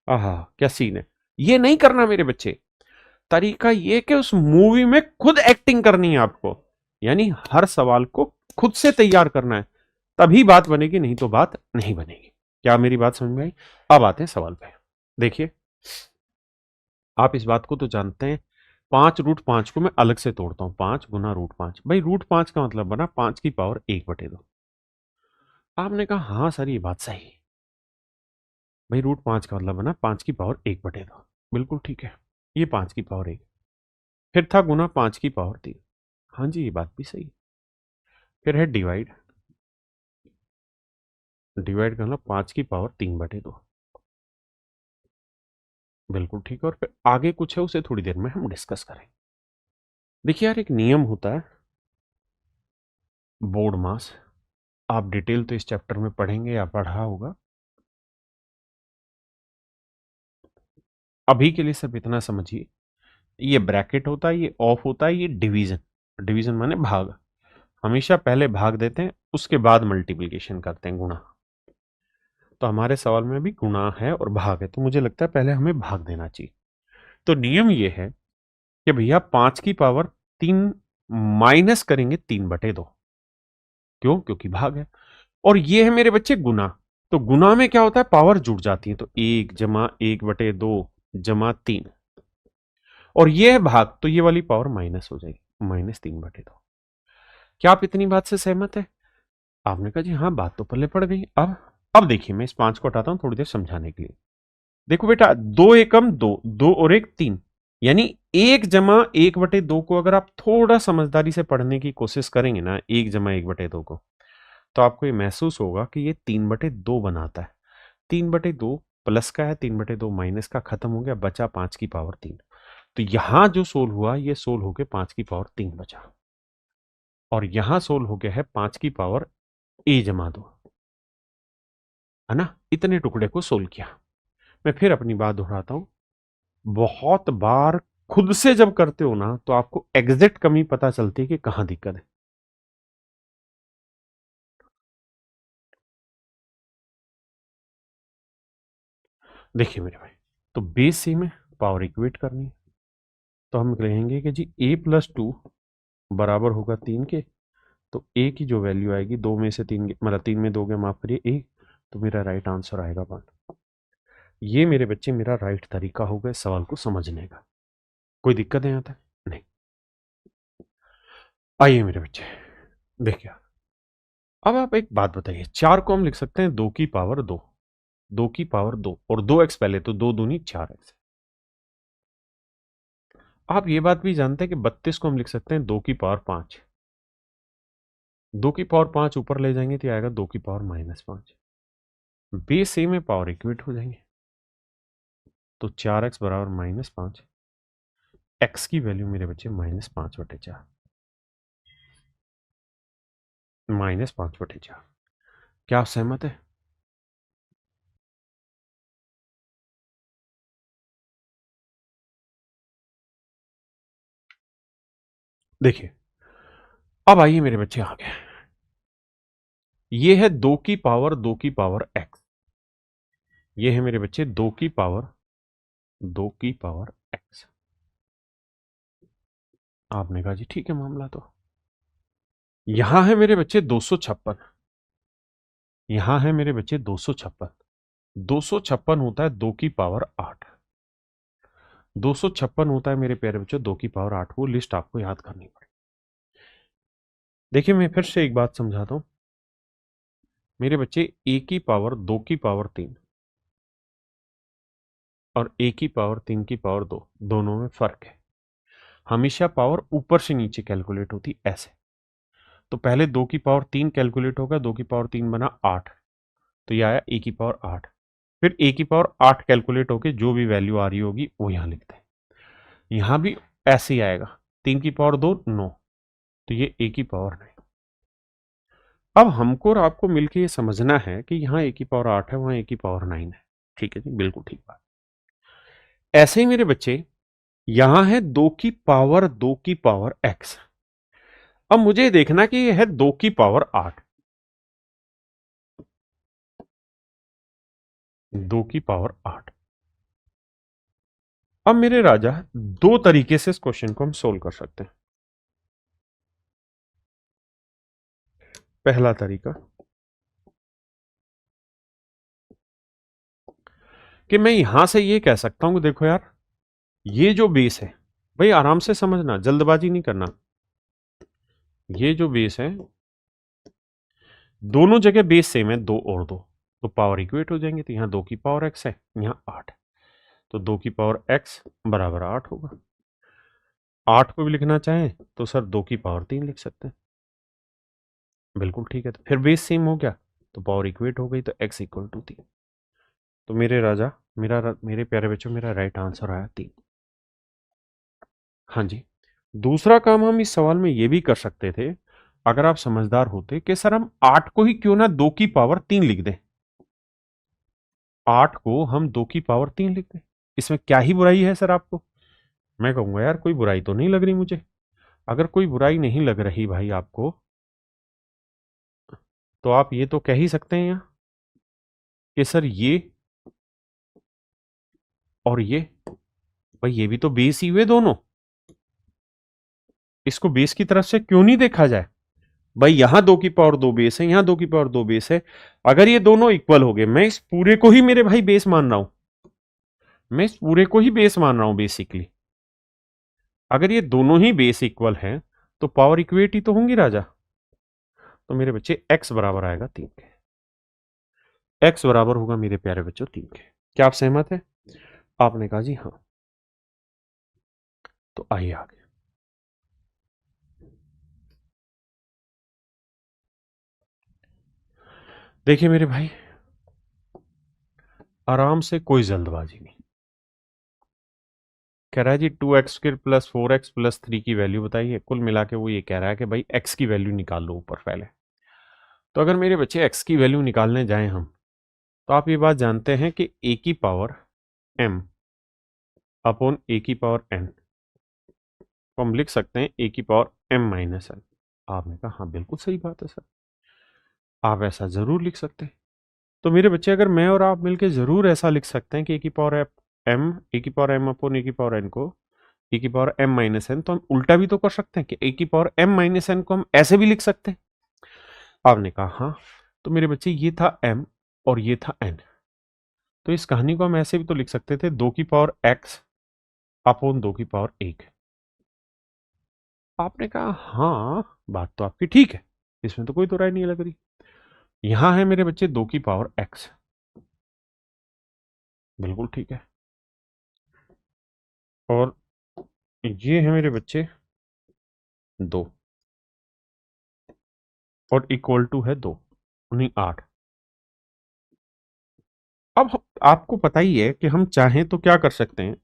आहा, क्या सीन है। ये नहीं करना मेरे बच्चे। तरीका ये कि उस मूवी में खुद एक्टिंग करनी है आपको, यानी हर सवाल को खुद से तैयार करना है, तभी बात बनेगी, नहीं तो बात नहीं बनेगी। क्या मेरी बात समझ में आई? अब आते हैं सवाल पे। देखिए, आप इस बात को तो जानते हैं, 5√5 को मैं अलग से तोड़ता हूं, 5 × √5। भाई √5 का मतलब बना 5⁻1/2। आपने कहा हाँ सर ये बात सही। भाई √5 का मतलब बना 5⁻1/2। बिल्कुल ठीक है, ये 5⁻1। फिर था गुना 5⁻3। हाँ जी, ये बात भी सही। फिर है डिवाइड, डिवाइड का मतलब 5⁻3/2। बिल्कुल ठीक है। और फिर आगे कुछ है, उसे थोड़ी देर में हम डिस्कस करें। देखिए यार, एक नियम होता है बोर्ड मास, आप डिटेल तो इस चैप्टर में पढ़ेंगे या पढ़ा होगा, अभी के लिए सिर्फ इतना समझिए, ये ब्रैकेट होता है, ये ऑफ होता है, ये डिवीजन। डिवीजन माने भाग, हमेशा पहले भाग देते हैं, उसके बाद मल्टीप्लीकेशन करते हैं, गुणा। तो हमारे सवाल में भी गुणा है और भाग है, तो मुझे लगता है पहले हमें भाग देना चाहिए। तो नियम ये है कि भैया 5⁻3 माइनस करेंगे 3/2। क्यों? क्योंकि भाग है। और ये है मेरे बच्चे गुना। तो गुना में क्या होता है, पावर जुड़ जाती है, तो 1 + 1/2 = 3। और ये है भाग, तो ये वाली पावर माइनस हो जाएगी, -3/2। क्या आप इतनी बात से सहमत है? आपने कहा जी हाँ, बात तो पल्ले पड़ गई। अब देखिए, मैं इस 5 को हटाता हूं थोड़ी देर समझाने के लिए। देखो बेटा, 2 एकम 2, 2 और 1 3, यानी 1 + 1/2 को अगर आप थोड़ा समझदारी से पढ़ने की कोशिश करेंगे ना, 1 + 1/2 को, तो आपको ये महसूस होगा कि ये 3/2 बनाता है। 3/2 प्लस का है, 3/2 माइनस का, खत्म हो गया, बचा 5⁻3। तो यहां जो सोल हुआ, ये सोल होके 5⁻3 बचा, और यहां सोल हो गया है 5⁻A⁻2, है ना। इतने टुकड़े को सोल किया। मैं फिर अपनी बात दोहराता हूं, बहुत बार खुद से जब करते हो ना, तो आपको एग्जैक्ट कमी पता चलती है कि कहां दिक्कत है। देखिए मेरे भाई, तो बेस सी में पावर इक्वेट करनी है, तो हम कहेंगे कि जी A+2 बराबर होगा 3 के। तो ए की जो वैल्यू आएगी, 2 में से 3, मतलब 3 में 2 गया, माफ करिए, ए, तो मेरा राइट आंसर आएगा 1। ये मेरे बच्चे मेरा राइट तरीका होगा इस सवाल को समझने का। कोई दिक्कत है यहाँ तक? नहीं। आइए मेरे बच्चे, देखिए, अब आप एक बात बताइए, 4 को हम लिख सकते हैं 2⁻2, 2⁻2, और 2x पहले, तो 2 दूनी 4x। आप ये बात भी जानते हैं कि 32 को हम लिख सकते हैं 2⁻5, 2⁻5 ऊपर ले जाएंगे तो आएगा 2⁻−5। बेस ए में पावर इक्वेट हो जाएंगे, तो 4x बराबर -5, x की वैल्यू मेरे बच्चे -5/4, -5/4। क्या आप सहमत है? देखिए, अब आइए मेरे बच्चे आगे, ये है 2⁻2⁻x, ये है मेरे बच्चे 2⁻2⁻x। आपने कहा जी ठीक है मामला, तो यहां है मेरे बच्चे 256, यहां है मेरे बच्चे 256। 256 होता है 2⁻8, 256 होता है मेरे प्यारे बच्चों 2⁻8। वो लिस्ट आपको याद करनी पड़ेगी। देखिए, मैं फिर से एक बात समझाता हूं मेरे बच्चे, A⁻2⁻3 और A⁻3⁻2 दोनों में फर्क है। हमेशा पावर ऊपर से नीचे कैलकुलेट होती ऐसे। तो पहले 2⁻3 कैलकुलेट होगा, 2⁻3 बना 8, तो ये आया A⁻8। फिर A⁻8 कैलकुलेट होके जो भी वैल्यू आ रही होगी वो यहां लिखते हैं। यहां भी ऐसे ही आएगा, 3 की पावर 2 9, तो ये a की पावर 9। अब हमको और आपको मिलके ये समझना है कि यहाँ a की पावर 8 है, वहां a की पावर 9 है। ठीक है जी, बिल्कुल ठीक बात। ऐसे ही मेरे बच्चे यहां है 2 की पावर x। अब मुझे देखना कि यह है 2 की पावर 8, 2 की पावर 8। अब मेरे राजा दो तरीके से इस क्वेश्चन को हम सोल्व कर सकते हैं। पहला तरीका कि मैं यहां से ये कह सकता हूं कि देखो यार, ये जो बेस है, भाई आराम से समझना, जल्दबाजी नहीं करना। ये जो बेस है, दोनों जगह बेस सेम है, 2 और 2, तो पावर इक्वेट हो जाएंगे। तो यहां 2 की पावर x है, यहां 8 है, तो 2 की पावर x बराबर 8 होगा। 8 को भी लिखना चाहें तो सर 2 की पावर 3 लिख सकते हैं। बिल्कुल ठीक है, तो फिर बेस सेम हो गया, तो पावर इक्वेट हो गई, तो x इक्वल टू 3। तो मेरे राजा, मेरे प्यारे बच्चों, मेरा राइट आंसर आया 3। हाँ जी। दूसरा काम हम इस सवाल में ये भी कर सकते थे, अगर आप समझदार होते, कि सर हम 8 को ही क्यों ना 2 की पावर 3 लिख दें। 8 को हम 2 की पावर 3 लिख दें, इसमें क्या ही बुराई है सर आपको? मैं कहूंगा यार कोई बुराई तो नहीं लग रही मुझे। अगर कोई बुराई नहीं लग रही भाई आपको, तो आप ये तो कह ही सकते हैं यहाँ कि सर ये और ये, भाई ये भी तो बेस ही हुए दोनों, इसको बेस की तरफ से क्यों नहीं देखा जाए? भाई यहां 2 की पावर 2 बेस है, यहां 2 की पावर 2 बेस है। अगर ये दोनों इक्वल हो गए, मैं इस पूरे को ही मेरे भाई बेस मान रहा हूं, मैं इस पूरे को ही बेस मान रहा हूं बेसिकली। अगर ये दोनों ही बेस इक्वल हैं, तो पावर इक्वेट ही तो होंगी राजा। तो मेरे बच्चे x बराबर आएगा 3 के। x बराबर होगा मेरे प्यारे बच्चों 3 के। क्या आप सहमत हैं? आपने कहा जी हाँ। तो आइए आगे। देखिए मेरे भाई, आराम से, कोई जल्दबाजी नहीं। कह रहा है जी 2x square plus 4x plus 3 की वैल्यू बताइए। कुल मिला के वो ये कह रहा है कि भाई x की वैल्यू निकाल लो ऊपर पहले। तो अगर मेरे बच्चे x की वैल्यू निकालने जाएं हम, तो आप ये बात जानते हैं कि a की पावर m अपॉन a की पावर n को हम लिख सकते हैं a की पावर m माइनस n। आपने कहा हाँ बिल्कुल सही बात है सर, आप ऐसा जरूर लिख सकते हैं। तो मेरे बच्चे, अगर मैं और आप मिलकर जरूर ऐसा लिख सकते हैं कि a की पावर m, a की पावर m अपॉन a की पावर n को ए की पावर m माइनस एन, तो हम उल्टा भी तो कर सकते हैं कि ए की पावर m माइनस एन को हम ऐसे भी लिख सकते हैं। आपने कहा हाँ। तो मेरे बच्चे, ये था m और ये था n, तो इस कहानी को हम ऐसे भी तो लिख सकते थे 2 की पावर x अपॉन 2 की पावर 1। आपने कहा हाँ, बात तो आपकी ठीक है, इसमें तो कोई दो राय नहीं लग रही। यहां है मेरे बच्चे 2 की पावर x, बिल्कुल ठीक है, और ये है मेरे बच्चे 2, और इक्वल टू है 2 नहीं 8। अब आपको पता ही है कि हम चाहें तो क्या कर सकते हैं,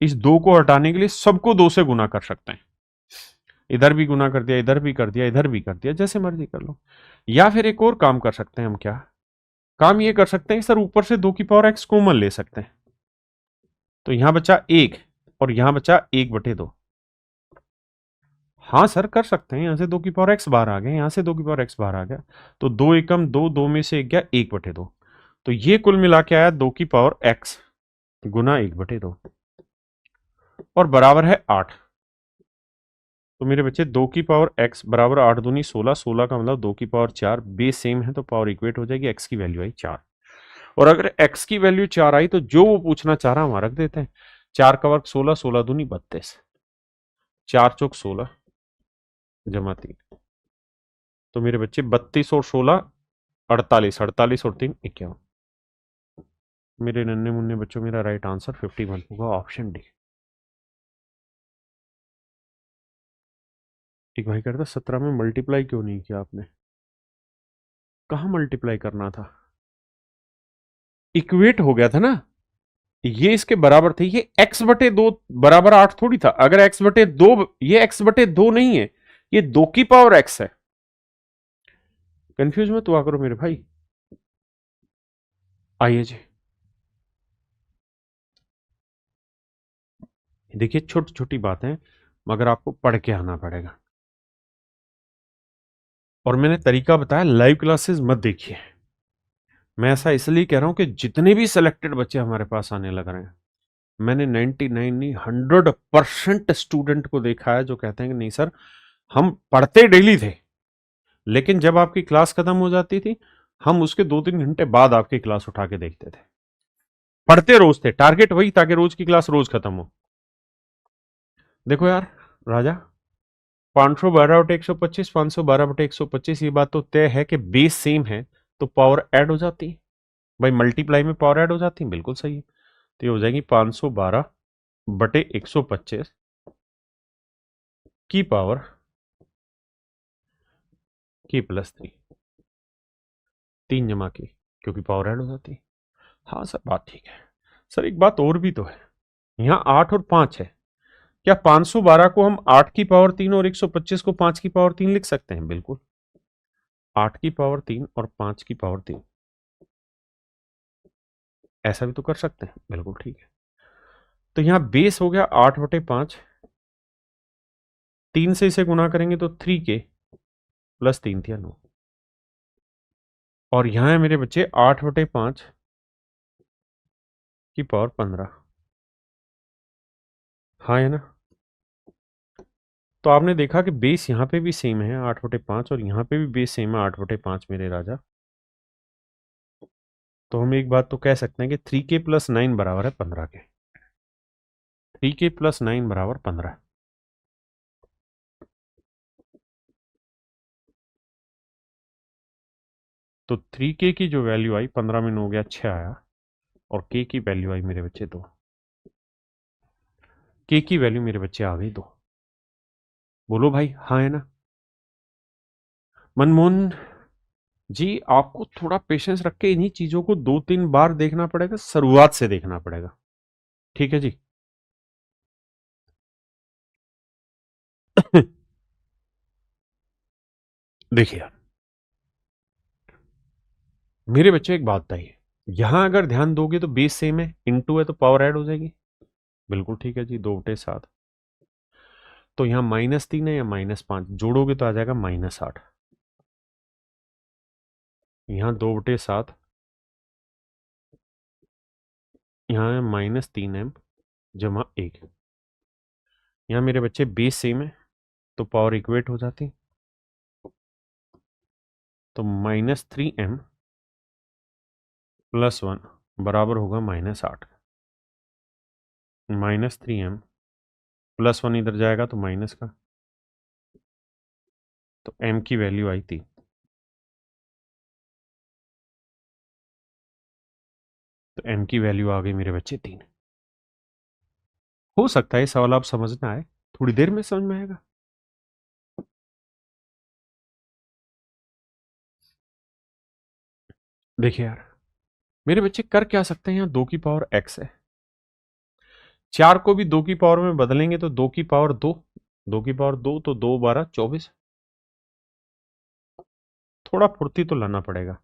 इस 2 को हटाने के लिए सबको 2 से गुना कर सकते हैं। इधर भी गुना कर दिया, इधर भी कर दिया, इधर भी कर दिया, जैसे मर्जी कर लो। या फिर एक और काम कर सकते हैं हम, क्या काम ये कर सकते हैं सर, ऊपर से 2 की पावर x कॉमन ले सकते हैं, तो यहां बचा 1 और यहां बचा 1/2। हाँ सर कर सकते हैं, यहां से 2 की पावर x बाहर आ गया, यहां से 2 की पावर x बाहर आ गया, तो 2 एकम 2, 2 में से 1 गया 1/2। तो ये कुल मिला के आया 2 की पावर x गुना 1/2 और बराबर है 8। तो मेरे बच्चे 2 की पावर x बराबर 8 दूनी 16, 16 का मतलब 2 की पावर 4, बेस सेम है तो पावर इक्वेट हो जाएगी। x की वैल्यू आई 4, और अगर x की वैल्यू 4 आई तो जो वो पूछना चाह रहा, वहां रख देते हैं। 4 का वर्ग 16, 16 दूनी 32, 4 चौक 16 जमा 3। तो मेरे बच्चे 32 और 16 48, 48 और 3 51। मेरे नन्हे मुन्ने बच्चों, मेरा राइट आंसर 51 होगा, ऑप्शन डी। एक भाई कहता 17 में मल्टीप्लाई क्यों नहीं किया आपने? कहाँ मल्टीप्लाई करना था, इक्वेट हो गया था ना। ये इसके बराबर थे, ये x बटे 2 बराबर 8 थोड़ी था। अगर x बटे 2, ये x बटे 2 नहीं है, ये 2 की पावर x है। कंफ्यूज मत हुआ करो मेरे भाई। आइए जी, देखिए छोटी छोटी बातें, मगर आपको पढ़ के आना पड़ेगा। और मैंने तरीका बताया, लाइव क्लासेस मत देखिए। मैं ऐसा इसलिए कह रहा हूं कि जितने भी सिलेक्टेड बच्चे हमारे पास आने लग रहे हैं, मैंने 99 नहीं 100% स्टूडेंट को देखा है जो कहते हैं कि नहीं सर, हम पढ़ते डेली थे, लेकिन जब आपकी क्लास खत्म हो जाती थी, हम उसके 2-3 घंटे बाद आपकी क्लास उठा के देखते थे। पढ़ते रोज थे, टारगेट वही था कि रोज की क्लास रोज खत्म हो। देखो यार राजा, 512/125, 512/125, ये बात तो तय है कि बेस सेम है तो पावर ऐड हो जाती है। भाई मल्टीप्लाई में पावर ऐड हो जाती है, बिल्कुल सही है। तो ये हो जाएगी 512/125 की पावर की प्लस 3, 3 जमा की, क्योंकि पावर ऐड हो जाती है। हाँ सर, बात ठीक है। सर एक बात और भी तो है, यहाँ 8 और 5 है, क्या 512 को हम 8 की पावर 3 और 125 को 5 की पावर 3 लिख सकते हैं? बिल्कुल, 8 की पावर 3 और 5 की पावर 3, ऐसा भी तो कर सकते हैं, बिल्कुल ठीक है। तो यहां बेस हो गया 8/5, 3 से इसे गुना करेंगे तो 3k प्लस 3 × 9, और यहां है मेरे बच्चे 8/5 की पावर 15। हाँ है ना? तो आपने देखा कि बेस यहां पे भी सेम है 8/5, और यहां पे भी बेस सेम है 8/5 मेरे राजा। तो हम एक बात तो कह सकते हैं कि 3k प्लस 9 बराबर है 15 के। 3k प्लस 9 बराबर 15। तो 3k की जो वैल्यू आई, 15 में 9 गया 6 आया, और k की वैल्यू आई मेरे बच्चे 2। k की वैल्यू मेरे बच्चे आ गई 2। बोलो भाई, हाँ है ना? मनमोहन जी, आपको थोड़ा पेशेंस रख के इन्हीं चीजों को 2-3 बार देखना पड़ेगा, शुरुआत से देखना पड़ेगा। ठीक है जी। देखिए मेरे बच्चे, एक बात बताइए, यहां अगर ध्यान दोगे तो बेस सेम है, इनटू है तो पावर ऐड हो जाएगी। बिल्कुल ठीक है जी, 2/7। तो यहाँ -3 है या -5, जोड़ोगे तो आ जाएगा -8। यहाँ 2/7, यहाँ है -3m जमा 1। यहाँ मेरे बच्चे बेस सेम है तो पावर इक्वेट हो जाती, तो -3m प्लस 1 बराबर होगा -8। -3m प्लस 1 इधर जाएगा तो माइनस का, तो m की वैल्यू आई 3। तो m की वैल्यू आ गई मेरे बच्चे 3। हो सकता है ये सवाल आप समझना आए, थोड़ी देर में समझ में आएगा। देखिए यार मेरे बच्चे, कर क्या सकते हैं, यहाँ 2 की पावर x है, 4 को भी 2 की पावर में बदलेंगे तो 2 की पावर 2, 2 की पावर 2 तो 2×12 = 24। थोड़ा फुर्ती तो लाना पड़ेगा।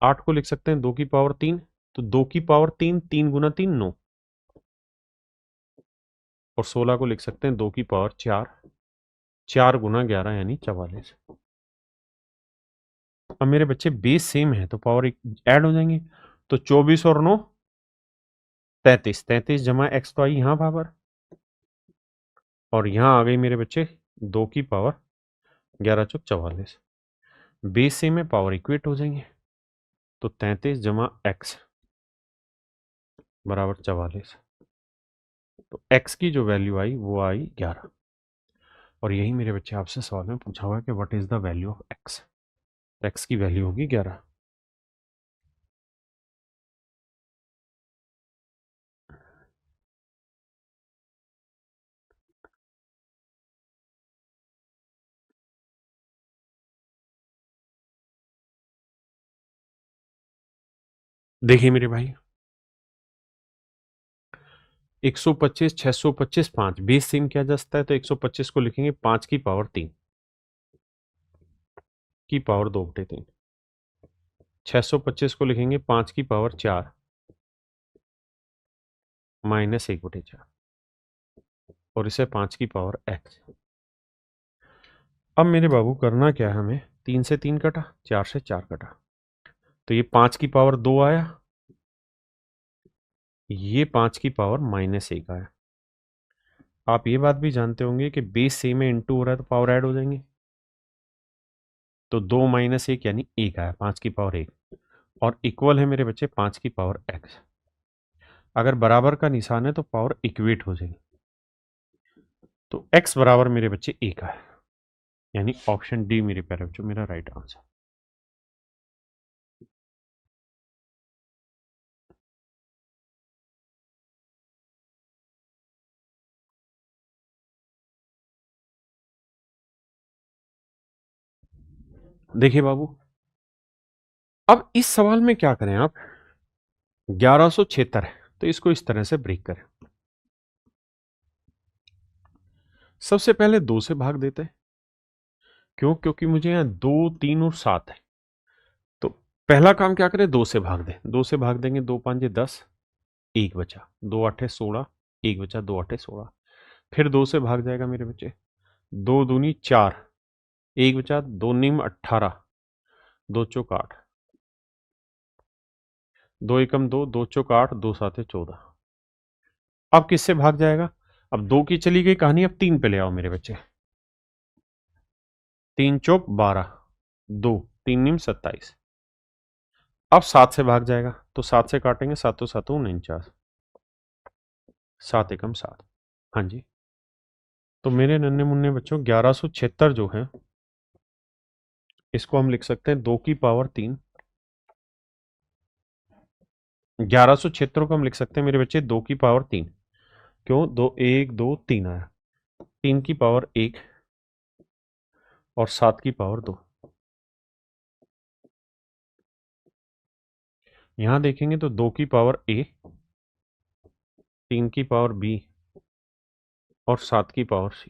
8 को लिख सकते हैं 2 की पावर 3, तो 2 की पावर 3, 3 × 3 9, और 16 को लिख सकते हैं 2 की पावर 4, 4 × 11 यानी 44। अब मेरे बच्चे बेस सेम है तो पावर ऐड हो जाएंगे, तो 24 और 9 33, 33 जमा x तो आई यहाँ पावर, और यहाँ आ गई मेरे बच्चे 2 की पावर 11×4 = 44। बेस सेम है, पावर इक्वेट हो जाएंगे, तो 33 जमा x बराबर 44। तो x की जो वैल्यू आई वो आई 11। और यही मेरे बच्चे आपसे सवाल में पूछा हुआ है कि what is the value of x। x की वैल्यू होगी 11। देखिए मेरे भाई, 125, 625, 5 बेस सेम किया जा सकता है, तो 125 को लिखेंगे 5 की पावर 3 की पावर 2/3, 625 को लिखेंगे 5 की पावर 4 माइनस 1/4, और इसे 5 की पावर x। अब मेरे बाबू करना क्या है, हमें 3 से 3 कटा, 4 से 4 कटा, तो ये 5 की पावर 2 आया, ये 5 की पावर -1 आया। आप ये बात भी जानते होंगे कि बेस सेम में इंटू हो रहा है तो पावर ऐड हो जाएंगे, तो 2 - 1 यानी 1 आया, 5 की पावर 1, और इक्वल है मेरे बच्चे 5 की पावर x। अगर बराबर का निशान है तो पावर इक्वेट हो जाएगी, तो x बराबर मेरे बच्चे 1 आया, यानी ऑप्शन डी मेरे प्यारे बच्चों मेरा राइट आंसर। देखिए बाबू, अब इस सवाल में क्या करें आप, 1176 है, तो इसको इस तरह से ब्रेक करें। सबसे पहले 2 से भाग देते हैं, क्यों? क्योंकि मुझे यहां 2, 3 और 7 है, तो पहला काम क्या करें, 2 से भाग दें। 2 से भाग देंगे, 2 5 10, 1 बचा, 2 8 16, 1 बचा, 2 8 16, फिर 2 से भाग जाएगा मेरे बच्चे, 2 दूनी 4, 1 बचा, 2 निम 18, 2 चौक 8, 2 एकम 2, 2 चौक 8, 2 7 14। अब किससे भाग जाएगा? अब 2 की चली गई कहानी, अब 3 पे ले आओ मेरे बच्चे, 3 चौक 12, 2 3 निम 27। अब 7 से भाग जाएगा, तो 7 से काटेंगे, 7 7 49, 7 एकम 7। हाँ जी, तो मेरे नन्हे मुन्ने बच्चों 1176 जो है, इसको हम लिख सकते हैं 2 की पावर 3। 1176 को हम लिख सकते हैं मेरे बच्चे 2 की पावर 3, क्यों? 2 1 2 3 आया, 3 की पावर 1 और 7 की पावर 2। यहां देखेंगे तो 2 की पावर a, 3 की पावर b और 7 की पावर c।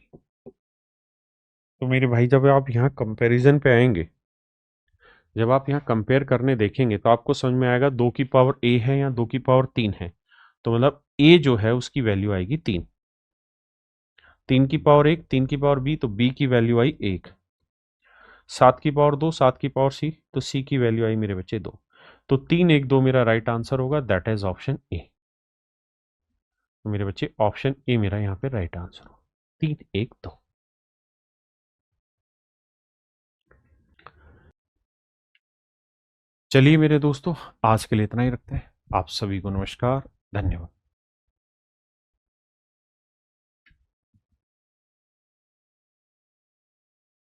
तो मेरे भाई जब आप यहाँ कंपैरिजन पे आएंगे, जब आप यहाँ कंपेयर करने देखेंगे, तो आपको समझ में आएगा 2 की पावर a है या 2 की पावर 3 है, तो मतलब a जो है उसकी वैल्यू आएगी 3, 3 की पावर 1, 3 की पावर b, तो b की वैल्यू आई 1, 7 की पावर 2, 7 की पावर c, तो c की वैल्यू आई मेरे बच्चे 2। तो 3 1 2 मेरा राइट आंसर होगा, दैट इज ऑप्शन ए। तो मेरे बच्चे ऑप्शन ए मेरा यहाँ पे राइट आंसर हो, 3 1 2। चलिए मेरे दोस्तों, आज के लिए इतना ही रखते हैं। आप सभी को नमस्कार, धन्यवाद।